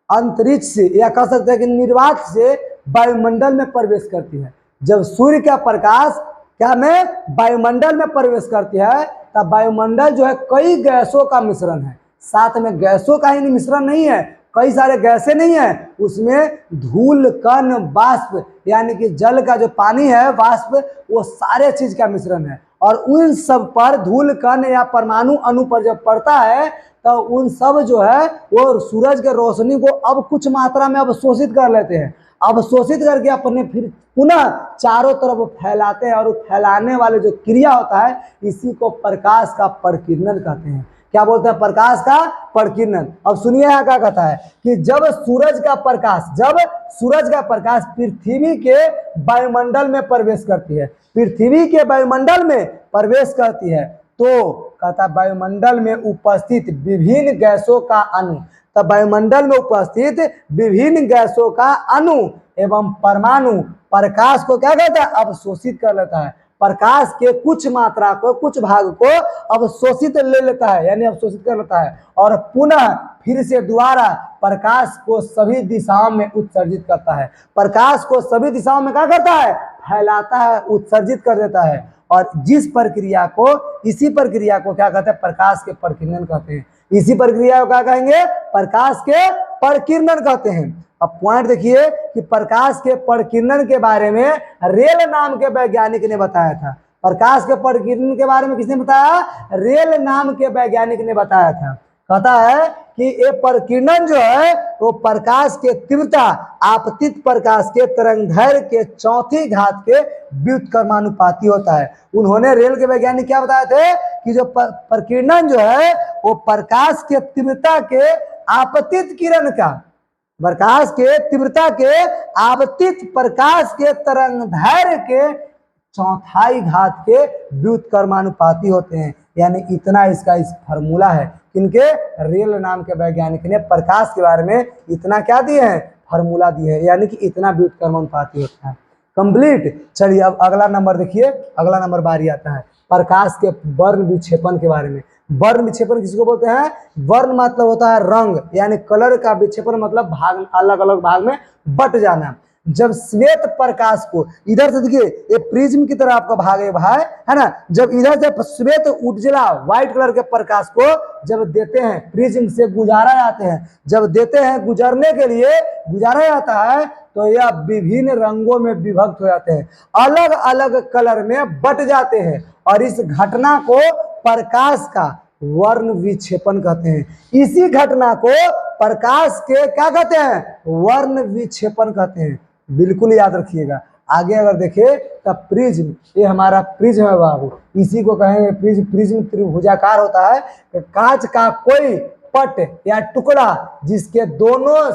अंतरिक्ष से या कह सकते हैं कि निर्वात से वायुमंडल में प्रवेश करती है, जब सूर्य का प्रकाश क्या में वायुमंडल में प्रवेश करती है, तब वायुमंडल जो है कई गैसों का मिश्रण है। साथ में गैसों का ही मिश्रण नहीं है, कई सारे गैसें नहीं है, उसमें धूल कण वाष्प यानी कि जल का जो पानी है वाष्प, वो सारे चीज का मिश्रण है। और उन सब पर धूल कण या परमाणु अणु पर जब पड़ता है तो उन सब जो है वो सूरज के रोशनी को अब कुछ मात्रा में अवशोषित कर लेते हैं। अवशोषित करके अपने फिर पुनः चारों तरफ फैलाते हैं, और फैलाने वाले जो क्रिया होता है इसी को प्रकाश का परिकिरणन कहते हैं। क्या बोलते हैं? प्रकाश का परिकिरणन। अब सुनिए यहाँ क्या कहता है कि जब सूरज का प्रकाश पृथ्वी के वायुमंडल में प्रवेश करती है, पृथ्वी के वायुमंडल में प्रवेश करती है, तो कहता है वायुमंडल में उपस्थित विभिन्न गैसों का अणु, तब वायुमंडल में उपस्थित विभिन्न गैसों का अणु एवं परमाणु प्रकाश को क्या कहता है? अवशोषित कर लेता है। प्रकाश के कुछ मात्रा को, कुछ भाग को अवशोषित ले लेता है, यानी अवशोषित कर लेता है, और पुनः फिर से दोबारा प्रकाश को सभी दिशाओं में उत्सर्जित करता है। प्रकाश को सभी दिशाओं में क्या करता है? फैलाता है, उत्सर्जित कर देता है। और जिस प्रक्रिया को, इसी प्रक्रिया को क्या कहते हैं? प्रकाश के परिकिरणन कहते हैं। इसी प्रक्रिया को क्या कहेंगे? प्रकाश के परिकिरणन कहते हैं। अब पॉइंट देखिए कि प्रकाश के परिकिरणन के बारे में रेल नाम के वैज्ञानिक ने बताया था। प्रकाश के परिकिरणन के बारे में किसने बताया? रेल नाम के वैज्ञानिक ने बताया था। कहता है कि ये परिकिरणन जो है वो प्रकाश के तीव्रता आपतित प्रकाश के तरंगदैर्घ्य के चौथी घात के व्युत्क्रमानुपाती होता है। उन्होंने, रेल के वैज्ञानिक क्या बताए थे कि जो परिकिरणन जो है वो प्रकाश के तीव्रता के आपतित किरण का, प्रकाश के तीव्रता के आपतित प्रकाश के तरंगदैर्घ्य के चौथाई घात के व्युत्क्रमानुपाती होते हैं। यानी इतना इसका इस फार्मूला है। किनके? रेल नाम के वैज्ञानिक ने प्रकाश के बारे में इतना क्या दिए हैं? फार्मूला दिए हैं, यानी कि इतना व्युत्क्रमानुपाती होता है। कंप्लीट। चलिए अब अगला नंबर देखिए, अगला नंबर बारी आता है प्रकाश के वर्ण विक्षेपण के बारे में। वर्ण विक्षेपण किसको बोलते हैं? वर्ण मतलब होता है रंग, यानी कलर का विक्षेपण मतलब भाग, अलग अलग भाग में बट जाना। जब श्वेत प्रकाश को इधर से देखिए, ये प्रिज्म की तरह आपका भाग है ना, जब इधर से श्वेत उज्ज्वला व्हाइट कलर के प्रकाश को जब देते हैं, प्रिज्म से गुजारा जाते हैं, जब देते हैं गुजरने के लिए गुजारा जाता है, तो यह विभिन्न रंगों में विभक्त हो जाते हैं, अलग अलग कलर में बट जाते हैं, और इस घटना को प्रकाश का वर्ण विक्षेपण कहते हैं। इसी घटना को प्रकाश के क्या कहते हैं? वर्ण विक्षेपण कहते हैं। बिल्कुल याद रखिएगा। आगे अगर देखें तब प्रिज्म, ये हमारा प्रिज्म है बाबू, इसी को कहेंगे प्रिज्म। प्रिज्म त्रिभुजाकार होता है, कांच का कोई पट या टुकड़ा जिसके दोनों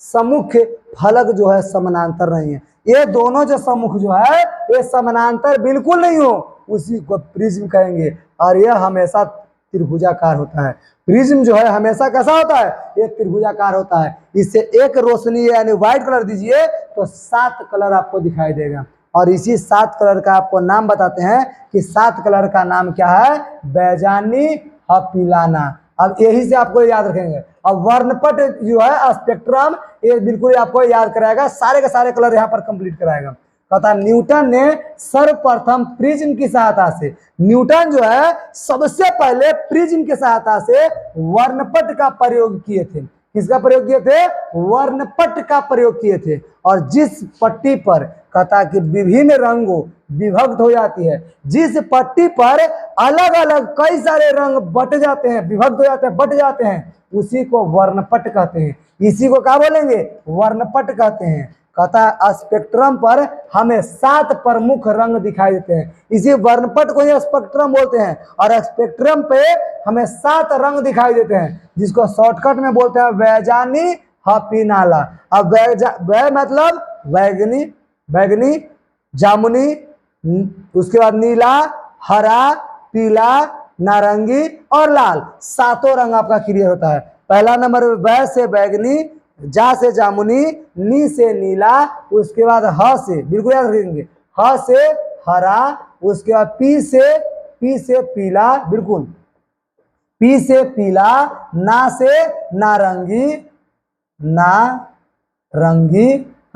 सम्मुख फलक जो है समानांतर नहीं है। ये दोनों जो सम्मुख जो है ये समानांतर बिल्कुल नहीं हो, उसी को प्रिज्म कहेंगे। और यह हमेशा त्रिभुजाकार होता है। प्रिज्म जो है हमेशा कैसा होता है? ये त्रिभुजाकार होता है। इससे एक रोशनी यानी व्हाइट कलर दीजिए तो 7 कलर आपको दिखाई देगा। और इसी 7 कलर का आपको नाम बताते हैं कि 7 कलर का नाम क्या है? बैजानी, हपीलाना। अब यही से आपको याद रखेंगे। अब वर्णपट जो है स्पेक्ट्रम, ये बिल्कुल आपको याद कराएगा, सारे के सारे कलर यहाँ पर कंप्लीट कराएगा। कहता न्यूटन ने सर्वप्रथम प्रिज्म की सहायता से, न्यूटन जो है सबसे पहले प्रिज्म की सहायता से वर्णपट का प्रयोग किए थे। किसका प्रयोग किए थे? वर्णपट का प्रयोग किए थे। और जिस पट्टी पर कहता कि विभिन्न रंगों विभक्त हो जाती है, जिस पट्टी पर अलग अलग कई सारे रंग बट जाते हैं, विभक्त हो जाते हैं, बट जाते हैं, उसी को वर्णपट कहते हैं। इसी को क्या बोलेंगे? वर्णपट कहते हैं। कहता स्पेक्ट्रम पर हमें 7 प्रमुख रंग दिखाई देते हैं, इसी वर्णपट को ही स्पेक्ट्रम बोलते हैं। और स्पेक्ट्रम पे हमें 7 रंग दिखाई देते हैं, जिसको शॉर्टकट में बोलते हैं बैजानी, हपीनाला। अब वै मतलब बैगनी, बैगनी, जामुनी, उसके बाद नीला, हरा, पीला, नारंगी और लाल, 7 रंग आपका क्लियर होता है। पहला नंबर वै से बैगनी, जा से जामुनी, नी से नीला, उसके बाद ह से, बिल्कुल याद रखेंगे, ह से हरा, उसके बाद पी से पीला, बिल्कुल पी से पीला, ना से नारंगी, नारंगी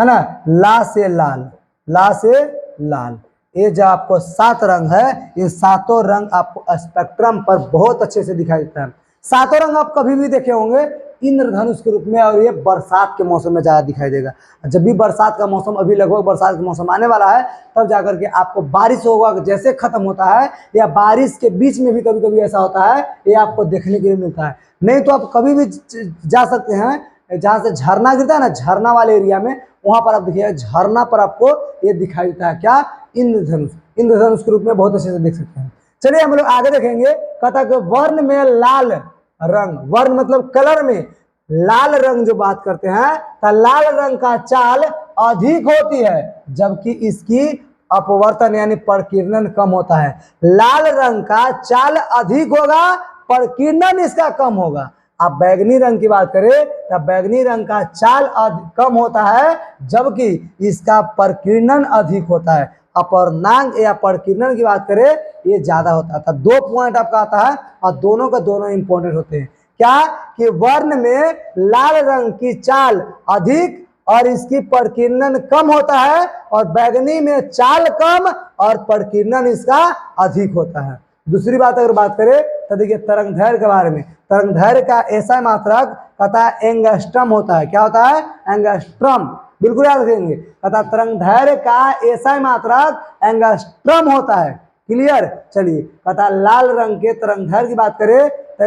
है ना, ला से लाल, ला से लाल। ये जो आपको 7 रंग है, ये सातों रंग आपको स्पेक्ट्रम पर बहुत अच्छे से दिखाई देता है। सातों रंग आप कभी भी देखे होंगे इंद्रधनुष के रूप में, और ये बरसात के मौसम में ज्यादा दिखाई देगा। जब भी बरसात का मौसम, अभी लगभग बरसात का मौसम आने वाला है, तब जाकर के आपको बारिश होगा, जैसे खत्म होता है या बारिश के बीच में भी कभी कभी ऐसा होता है, ये आपको देखने के लिए मिलता है। नहीं तो आप कभी भी जा सकते हैं जहाँ से झरना गिरता है ना, झरना वाले एरिया में, वहां पर आप देखिएगा झरना पर आपको ये दिखाई देता है क्या, इंद्रधनुष। इंद्रधनुष के रूप में बहुत अच्छे से देख सकते हैं। चलिए हम लोग आगे देखेंगे। कहता है वर्ण में लाल रंग, वर्ण मतलब कलर में लाल रंग जो बात करते हैं, तो लाल रंग का चाल अधिक होती है, जबकि इसकी अपवर्तन यानी प्रकीर्णन कम होता है। लाल रंग का चाल अधिक होगा, प्रकीर्णन इसका कम होगा। आप बैगनी रंग की बात करें तो बैगनी रंग का चाल कम होता है, जबकि इसका प्रकीर्णन अधिक होता है। अपर्णांक या प्रकीर्णन की बात करें, ये ज्यादा होता है। तो 2 पॉइंट आपका आता है, और दोनों का दोनों इंपॉर्टेंट होते हैं। क्या कि वर्ण में लाल रंग की चाल अधिक और इसकी प्रकीर्णन कम होता है, और बैगनी में चाल कम और प्रकीर्णन इसका अधिक होता है। दूसरी बात अगर बात करें तो देखिए तरंगदैर्घ्य के बारे में। तरंगदैर्घ्य का ऐसा मात्रक कहता है एंगस्ट्रम होता है। क्या होता है? एंगस्ट्रम। बिल्कुल याद रखेंगे। कहता है तरंगदैर्घ्य का ऐसा मात्रक एंगस्ट्रम होता है। क्लियर। चलिए कहता लाल रंग के तरंगदैर्घ्य की बात करें तो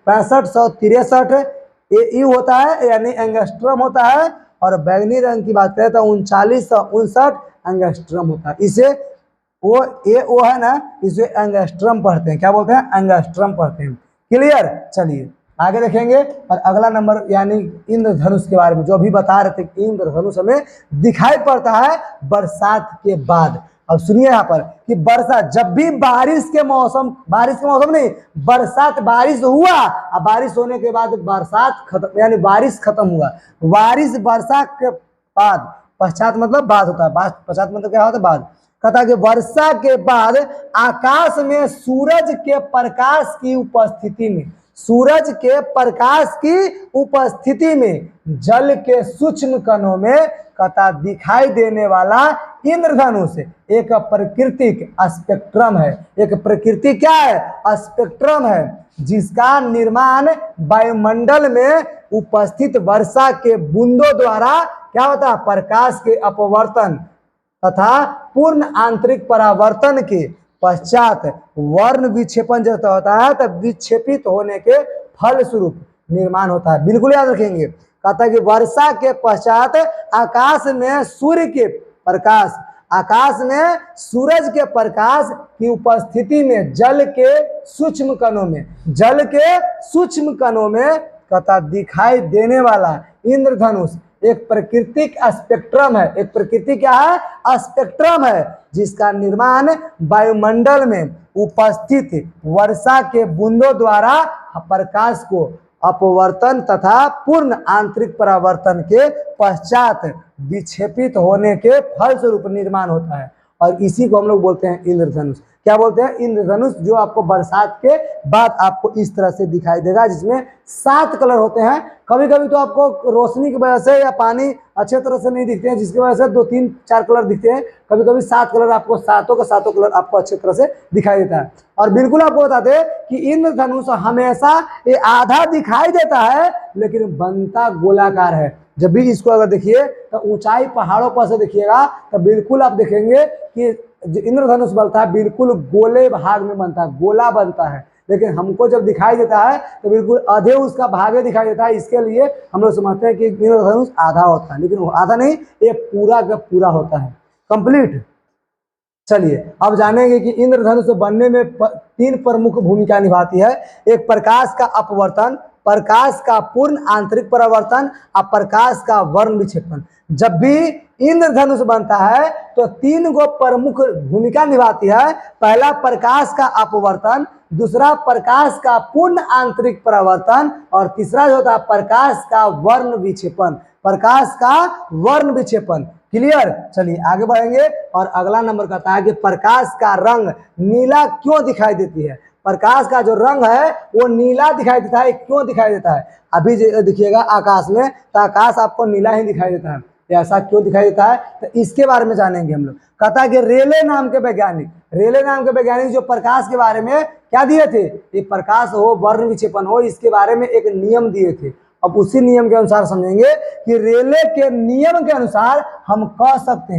6563 ये होता है, यानी एंगस्ट्रम होता है। और बैगनी रंग की बात करें तो 3959 एंगस्ट्रम होता है। इसे वो है ना, इसे एंगस्ट्रम पढ़ते हैं। क्या बोलते हैं? एंगस्ट्रम पढ़ते हैं। क्लियर। चलिए आगे देखेंगे। और अगला नंबर यानी इंद्रधनुष के बारे में, जो अभी बता रहे थे कि इंद्रधनुष हमें दिखाई पड़ता है बरसात के बाद। अब सुनिए यहाँ पर कि बरसात, जब भी बारिश के मौसम नहीं, बरसात, बारिश हुआ, अब बारिश होने के बाद बरसात खत्म, यानी बारिश खत्म हुआ। बारिश वर्षा के बाद, पश्चात मतलब बाद होता है, पश्चात मतलब क्या होता है? बाद। कहता है कि वर्षा के बाद आकाश में सूरज के प्रकाश की उपस्थिति में, सूरज के प्रकाश की उपस्थिति में जल के सूक्ष्म कणों में कहता दिखाई देने वाला इंद्रधनुष एक प्राकृतिक स्पेक्ट्रम है। एक प्रकृति क्या है? स्पेक्ट्रम है, जिसका निर्माण वायुमंडल में उपस्थित वर्षा के बूंदों द्वारा क्या होता है? प्रकाश के अपवर्तन तथा पूर्ण आंतरिक परावर्तन के पश्चात वर्ण विक्षेपन जब होता है, तब विक्षेपित होने के फलस्वरूप निर्माण होता है। बिल्कुल याद रखेंगे। कहता है कि वर्षा के पश्चात आकाश में सूर्य के प्रकाश, आकाश में सूरज के प्रकाश की उपस्थिति में जल के सूक्ष्म कणों में कहता दिखाई देने वाला इंद्रधनुष एक प्राकृतिक स्पेक्ट्रम है। एक प्रकृति क्या है? स्पेक्ट्रम है, जिसका निर्माण वायुमंडल में उपस्थित वर्षा के बूंदों द्वारा प्रकाश को अपवर्तन तथा पूर्ण आंतरिक परावर्तन के पश्चात विक्षेपित होने के फलस्वरूप निर्माण होता है। और इसी को हम लोग बोलते हैं इंद्रधनुष। क्या बोलते हैं? इंद्रधनुष, जो आपको बरसात के बाद आपको इस तरह से दिखाई देगा, जिसमें 7 कलर होते हैं। कभी कभी तो आपको रोशनी की वजह से या पानी अच्छे तरह से नहीं दिखते हैं, जिसकी वजह से 2, 3, 4 कलर दिखते हैं। कभी कभी 7 कलर आपको, सातों का सातों कलर आपको अच्छे तरह से दिखाई देता है। और बिल्कुल आपको बताते हैं कि इंद्रधनुष हमेशा ये आधा दिखाई देता है, लेकिन बनता गोलाकार है। जब भी इसको अगर देखिए तो ऊंचाई पहाड़ों पर से देखिएगा तो बिल्कुल आप देखेंगे कि जो इंद्रधनुष बनता है बिल्कुल गोले भाग में बनता है, गोला बनता है। लेकिन हमको जब दिखाई देता है तो बिल्कुल आधे उसका भागे दिखाई देता है। इसके लिए हम लोग समझते हैं कि इंद्रधनुष आधा होता है, लेकिन वो आधा नहीं, ये पूरा का पूरा होता है, कंप्लीट। चलिए अब जानेंगे कि इंद्रधनुष बनने में 3 प्रमुख भूमिका निभाती है। एक प्रकाश का अपवर्तन, प्रकाश का पूर्ण आंतरिक परावर्तन और प्रकाश का वर्ण विक्षेपन। जब भी इंद्रधनुष बनता है तो 3 गो प्रमुख भूमिका निभाती है। पहला प्रकाश का अपवर्तन, दूसरा प्रकाश का पूर्ण आंतरिक परावर्तन, और तीसरा जो होता है प्रकाश का वर्ण विक्षेपन। प्रकाश का वर्ण विक्षेपन। क्लियर। चलिए आगे बढ़ेंगे। और अगला नंबर कहता है कि प्रकाश का रंग नीला क्यों दिखाई देती है? प्रकाश का जो रंग है वो नीला दिखाई देता है। क्यों दिखाई देता है? अभी देखिएगा आकाश में, तो आकाश आपको नीला ही दिखाई देता है। ऐसा क्यों दिखाई देता है, तो इसके बारे में जानेंगे हम लोग। कहता है कि रेले नाम के वैज्ञानिक जो प्रकाश के बारे में क्या दिए थे, ये प्रकाश हो, वर्ण विक्षेपण हो, इसके बारे में एक नियम दिए थे। अब उसी नियम के अनुसार समझेंगे कि रेले के नियम के अनुसार हम कह सकते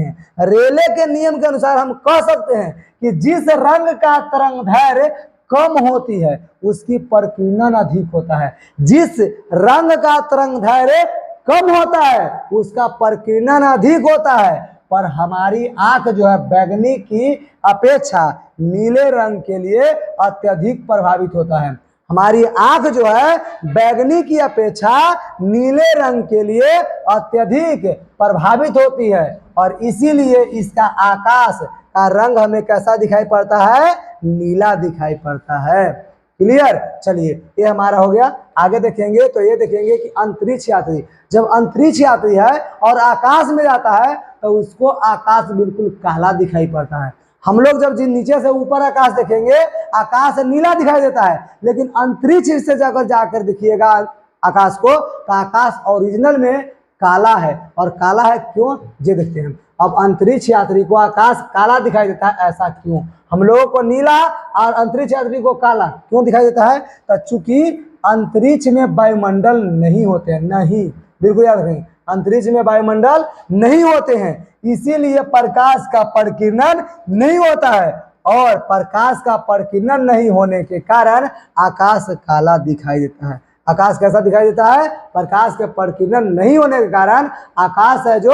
हैं, कि जिस रंग का तरंगदैर्घ्य कम होती है उसकी प्रकीर्णन अधिक होता है। जिस रंग का तरंगदैर्घ्य कम होता है उसका प्रकीर्णन अधिक होता है। पर हमारी आंख जो है बैंगनी की अपेक्षा नीले रंग के लिए अत्यधिक प्रभावित होता है। हमारी आंख जो है बैंगनी की अपेक्षा नीले रंग के लिए अत्यधिक प्रभावित होती है, और इसीलिए इसका आकाश का रंग हमें कैसा दिखाई पड़ता है? नीला दिखाई पड़ता है। क्लियर? चलिए, ये हमारा हो गया। आगे देखेंगे तो ये देखेंगे कि अंतरिक्ष यात्री, जब अंतरिक्ष यात्री है और आकाश में जाता है तो उसको आकाश बिल्कुल काला दिखाई पड़ता है। हम लोग जब नीचे से ऊपर आकाश देखेंगे, आकाश नीला दिखाई देता है, लेकिन अंतरिक्ष से जाकर देखिएगा आकाश को, तो आकाश ओरिजिनल में काला है। और काला है क्यों, ये देखते हैं। अब अंतरिक्ष यात्री को आकाश काला दिखाई देता है, ऐसा क्यों? हम लोगों को नीला और अंतरिक्ष यात्री को काला क्यों दिखाई देता है? तो चूंकि अंतरिक्ष में वायुमंडल नहीं होते हैं, नहीं, बिल्कुल याद रखें, अंतरिक्ष में वायुमंडल नहीं होते हैं, इसीलिए प्रकाश का प्रकीर्णन नहीं होता है, और प्रकाश का प्रकीर्णन नहीं होने के कारण आकाश काला दिखाई देता है। आकाश कैसा दिखाई देता है? प्रकाश के प्रकीर्णन नहीं होने के कारण आकाश है जो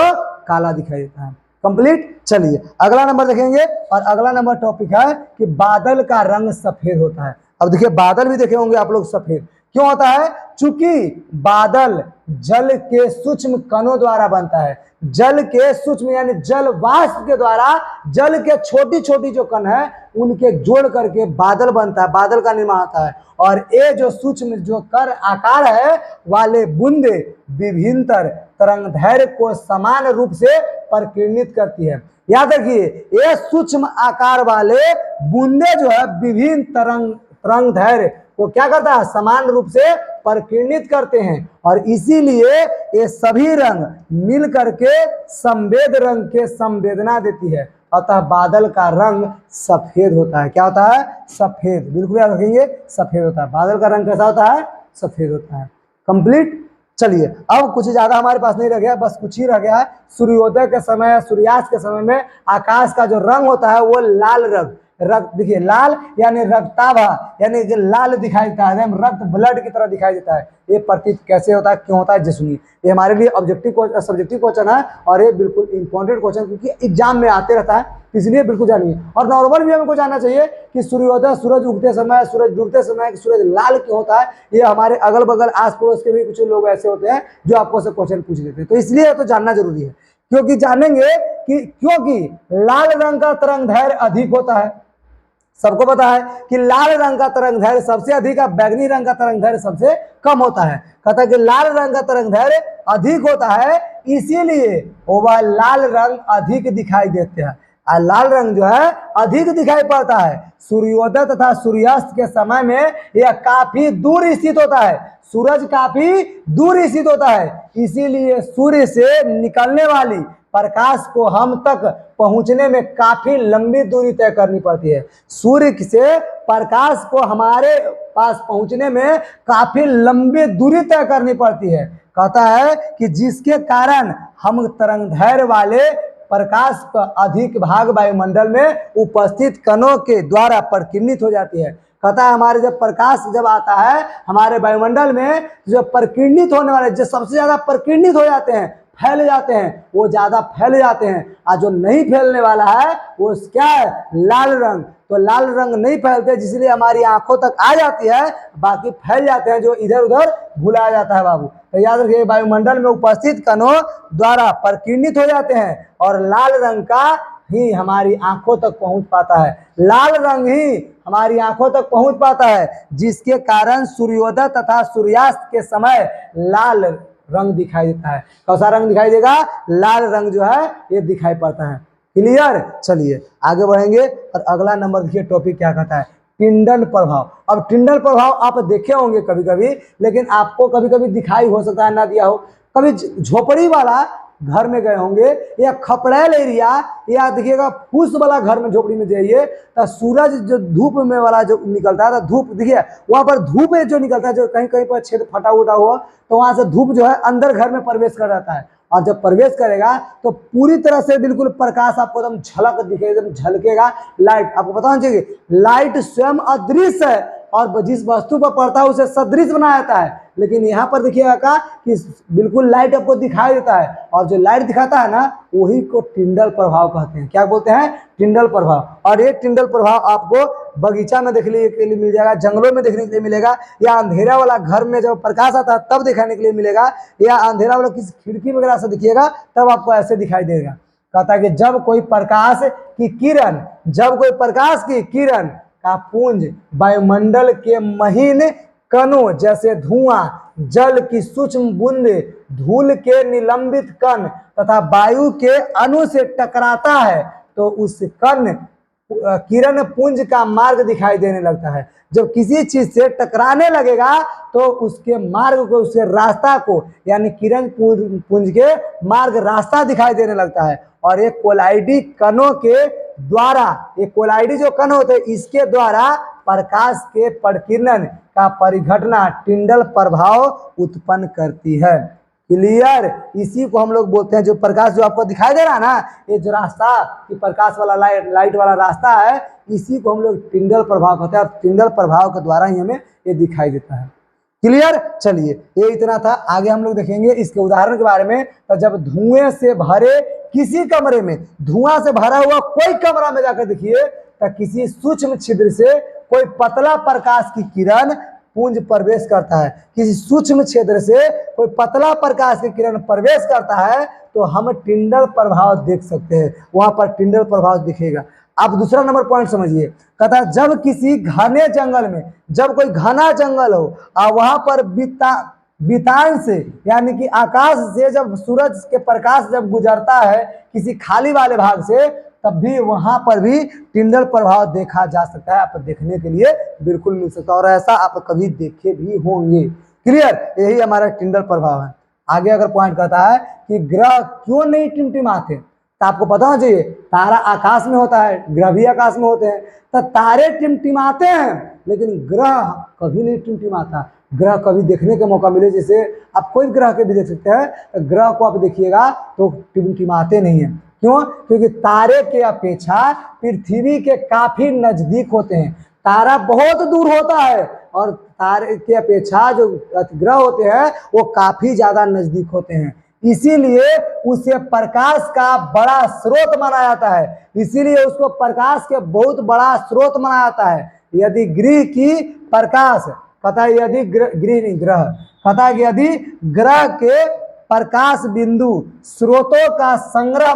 काला दिखाई देता है। कंप्लीट? चलिए अगला नंबर देखेंगे, और अगला नंबर टॉपिक है कि बादल का रंग सफेद होता है। अब देखिए, बादल भी देखे होंगे आप लोग सफेद क्यों होता है? चूंकि बादल जल के सूक्ष्म कणों द्वारा बनता है। जल के सूक्ष्म यानी जल वाष्प के द्वारा जल के छोटी छोटी जो कण है उनके जोड़ करके बादल बनता है, बादल का निर्माण होता है। और ये जो सूक्ष्म जो कण आकार है वाले बूंदे विभिन्न तरंगदैर्घ्य को समान रूप से प्रकीर्णित करती है। याद रखिए, ये सूक्ष्म आकार वाले बूंदे जो है विभिन्न तरंगदैर्घ्य को क्या करता है? समान रूप से प्रकीर्णित करते हैं, और इसीलिए ये सभी रंग मिल करके संवेद रंग के संवेदना देती है। अतः बादल का रंग सफेद होता है। क्या होता है? सफेद। बिल्कुल याद रखेंगे, सफेद होता है। बादल का रंग कैसा होता है? सफेद होता है। कंप्लीट? चलिए, अब कुछ ज्यादा हमारे पास नहीं रह गया, बस कुछ ही रह गया है। सूर्योदय के समय, सूर्यास्त के समय में आकाश का जो रंग होता है वो लाल रंग, देखिए लाल यानी रक्ताभा, यानी लाल दिखाई देता है, रक्त ब्लड की तरह दिखाई देता है। ये प्रतीत कैसे होता है, क्यों होता है, सुनिए। ये हमारे लिए सब्जेक्टिव क्वेश्चन है, और ये बिल्कुल इंपॉर्टेंट क्वेश्चन क्योंकि एग्जाम में आते रहता है, इसलिए बिल्कुल जानिए। और नॉर्मल भी हमको जानना चाहिए कि सूर्योदय, सूरज उगते समय, सूरज डूबते समय सूरज लाल क्यों होता है। ये हमारे अगल बगल आस पड़ोस के भी कुछ लोग ऐसे होते हैं जो आपको से क्वेश्चन पूछ लेते हैं, तो इसलिए तो जानना जरूरी है। क्योंकि जानेंगे कि क्योंकि लाल रंग का तरंगदैर्घ्य अधिक होता है। सबको पता है कि लाल रंग का तरंगदैर्घ्य सबसे अधिक है, बैंगनी रंग का तरंगदैर्घ्य सबसे कम होता है। कहता है कि लाल रंग का तरंगदैर्घ्य अधिक होता है, इसीलिए वह लाल रंग अधिक दिखाई देते हैं। और लाल रंग जो है अधिक दिखाई पड़ता है। सूर्योदय तथा सूर्यास्त के समय में यह काफी दूर स्थित होता है, सूरज काफी दूर स्थित होता है, इसीलिए सूर्य से निकलने वाली प्रकाश को हम तक पहुंचने में काफी लंबी दूरी तय करनी पड़ती है। सूर्य से प्रकाश को हमारे पास पहुंचने में काफी लंबी दूरी तय करनी पड़ती है। कहता है कि जिसके कारण हम तरंगदैर्घ्य वाले प्रकाश का अधिक भाग वायुमंडल में उपस्थित कणों के द्वारा प्रकीर्णित हो जाती है। कहता है हमारे जब प्रकाश जब आता है हमारे वायुमंडल में, जो प्रकीर्णित होने वाले, जो सबसे ज्यादा प्रकीर्णित हो जाते हैं, फैल जाते हैं, वो ज्यादा फैल जाते हैं। और जो नहीं फैलने वाला है वो क्या है? लाल रंग। तो लाल रंग नहीं फैलते, जिसलिए हमारी आंखों तक आ जाती है, बाकी फैल जाते हैं जो इधर उधर भुलाया जाता है बाबू। तो याद रखिए, वायुमंडल में उपस्थित कणों द्वारा प्रकीर्णित हो जाते हैं, और लाल रंग का ही हमारी आंखों तक पहुंच पाता है। लाल रंग ही हमारी आंखों तक पहुंच पाता है, जिसके कारण सूर्योदय तथा सूर्यास्त के समय लाल रंग दिखाई देता है। कौन सा रंग दिखाई देगा? लाल रंग जो है ये दिखाई पड़ता है। क्लियर? चलिए आगे बढ़ेंगे, और अगला नंबर देखिए टॉपिक क्या कहता है, टिंडल प्रभाव। अब टिंडल प्रभाव आप देखे होंगे कभी कभी, लेकिन आपको कभी कभी दिखाई हो सकता है ना दिया हो। कभी झोपड़ी वाला घर में गए होंगे या खपड़ैल एरिया या देखिएगा फूस वाला घर में झोपड़ी में जाइए तो सूरज जो धूप में वाला जो निकलता है तो धूप देखिए वहां पर धूप जो निकलता है, जो कहीं कहीं पर छेद फटा उटा हुआ तो वहां से धूप जो है अंदर घर में प्रवेश कर जाता है, और जब प्रवेश करेगा तो पूरी तरह से बिल्कुल प्रकाश आपको एकदम झलक दिखेगा, एकदम झलकेगा। लाइट आपको पता होना चाहिए, लाइट स्वयं अदृश्य है और जिस वस्तु पर पड़ता है उसे सदृश बनाया जाता है, लेकिन यहाँ पर देखिएगा का कि बिल्कुल लाइट आपको दिखाई देता है, और जो लाइट दिखाता है ना वही को टिंडल प्रभाव कहते हैं। क्या बोलते हैं? टिंडल प्रभाव। और ये टिंडल प्रभाव आपको बगीचा में देखने के लिए मिल जाएगा, जंगलों में देखने के लिए मिलेगा, या अंधेरा वाला घर में जब प्रकाश आता है तब दिखाने के लिए मिलेगा, या अंधेरा वाला किसी खिड़की वगैरह से दिखिएगा तब आपको ऐसे दिखाई देगा। कहता है कि जब कोई प्रकाश की किरण का पुंज वायुमंडल के महीन कणों जैसे धुआं, जल की सूक्ष्म बूंद, धूल के निलंबित कण तथा वायु के अणु से टकराता है तो उस किरण पुंज का मार्ग दिखाई देने लगता है। जब किसी चीज से टकराने लगेगा तो उसके मार्ग को, उसके रास्ता को, यानी किरण पुंज के मार्ग रास्ता दिखाई देने लगता है। और एक कोलाइडी कणों के द्वारा, ये कोलाइडी जो कण होते हैं इसके द्वारा प्रकाश के प्रकीर्णन का परिघटना टिंडल प्रभाव उत्पन्न करती है। क्लियर? इसी को हम लोग बोलते हैं, जो प्रकाश जो आपको दिखाई दे रहा है ना, ये जो रास्ता कि प्रकाश वाला लाइट वाला रास्ता है, इसी को हम लोग टिंडल प्रभाव कहते हैं, और टिंडल प्रभाव के द्वारा ही हमें ये दिखाई देता है। क्लियर? चलिए ये इतना था, आगे हम लोग देखेंगे इसके उदाहरण के बारे में। तो जब धुएं से भरे किसी कमरे में, धुआं से भरा हुआ कोई कमरा में जाकर देखिए तो किसी सूक्ष्म छिद्र से कोई पतला प्रकाश की किरण पुंज प्रवेश करता है, किसी सूक्ष्म क्षेत्र से कोई पतला प्रकाश की किरण प्रवेश करता है तो हम टिंडल प्रभाव देख सकते हैं, वहां पर टिंडल प्रभाव दिखेगा। अब दूसरा नंबर पॉइंट समझिए, कहता है जब किसी घने जंगल में, जब कोई घना जंगल हो और वहां पर बितान से यानी कि आकाश से जब सूरज के प्रकाश जब गुजरता है किसी खाली वाले भाग से, तब भी वहां पर भी टिंडल प्रभाव देखा जा सकता है। आप देखने के लिए बिल्कुल मिल सकता है, और ऐसा आप कभी देखे भी होंगे। क्लियर? यही हमारा टिंडल प्रभाव है। आगे अगर पॉइंट कहता है कि ग्रह क्यों नहीं टिमटिमाते, तो आपको पता होना चाहिए तारा आकाश में होता है, ग्रह भी आकाश में होते हैं, तो तारे टिमटिमाते हैं लेकिन ग्रह कभी नहीं टिमटिमाता। ग्रह कभी देखने का मौका मिले, जैसे आप कोई ग्रह के भी देख सकते हैं, तो ग्रह को आप देखिएगा तो टिमटिमाते नहीं है। क्यों? क्योंकि तारे के अपेक्षा पृथ्वी के काफी नजदीक होते हैं, तारा बहुत दूर होता है और तारे के अपेक्षा जो ग्रह होते हैं वो काफी ज्यादा नजदीक होते हैं, इसीलिए उसे प्रकाश का बड़ा स्रोत माना जाता है, इसीलिए उसको प्रकाश के बहुत बड़ा स्रोत माना जाता है। यदि गृह की प्रकाश पता है, यदि गृह नहीं ग्रह पता है कि यदि ग्रह के प्रकाश बिंदु स्रोतों का संग्रह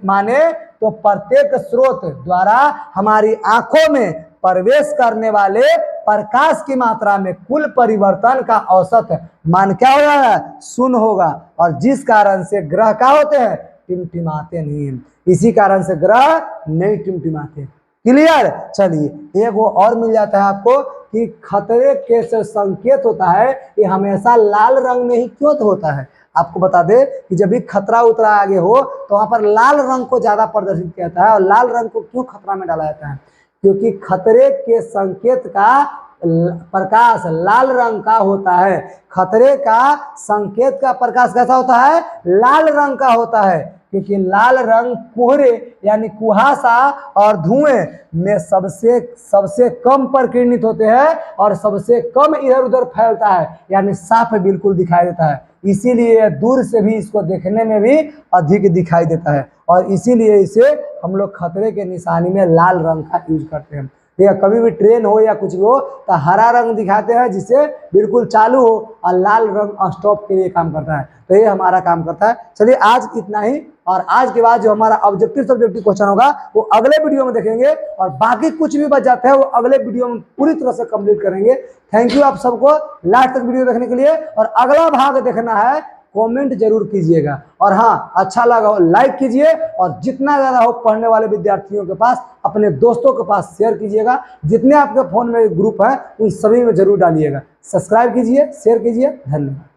माने तो प्रत्येक स्रोत द्वारा हमारी आंखों में प्रवेश करने वाले प्रकाश की मात्रा में कुल परिवर्तन का औसत मान क्या हो जाएगा? 0 होगा, और जिस कारण से ग्रह क्या होते हैं? टिमटिमाते नहीं हैं। इसी कारण से ग्रह नहीं टिमटिमाते। क्लियर? चलिए एक वो और मिल जाता है आपको कि खतरे के जो संकेत होता है ये हमेशा लाल रंग में ही क्यों होता है। आपको बता दे कि जब भी खतरा उतरा आगे हो तो वहां पर लाल रंग को ज्यादा प्रदर्शित किया जाता है। और लाल रंग को क्यों खतरा में डाला जाता है? क्योंकि खतरे के संकेत का प्रकाश लाल रंग का होता है। खतरे का संकेत का प्रकाश कैसा होता है? लाल रंग का होता है, क्योंकि लाल रंग कोहरे यानी कुहासा और धुएं में सबसे कम प्रकीर्णित होते हैं और सबसे कम इधर उधर फैलता है, यानी साफ बिल्कुल दिखाई देता है। इसीलिए दूर से भी इसको देखने में भी अधिक दिखाई देता है, और इसीलिए इसे हम लोग खतरे के निशानी में लाल रंग का यूज करते हैं। या कभी भी ट्रेन हो या कुछ भी हो तो हरा रंग दिखाते हैं जिससे बिल्कुल चालू हो, और लाल रंग स्टॉप के लिए काम करता है। तो ये हमारा काम करता है। चलिए आज इतना ही, और आज के बाद जो हमारा ऑब्जेक्टिव सब्जेक्टिव क्वेश्चन होगा वो अगले वीडियो में देखेंगे, और बाकी कुछ भी बच जाता है वो अगले वीडियो में पूरी तरह से कंप्लीट करेंगे। थैंक यू आप सबको लास्ट तक वीडियो देखने के लिए। और अगला भाग देखना है कमेंट जरूर कीजिएगा। और हाँ, अच्छा लगा हो लाइक कीजिए, और जितना ज़्यादा हो पढ़ने वाले विद्यार्थियों के पास, अपने दोस्तों के पास शेयर कीजिएगा। जितने आपके फ़ोन में ग्रुप हैं उन सभी में जरूर डालिएगा। सब्सक्राइब कीजिए, शेयर कीजिए। धन्यवाद।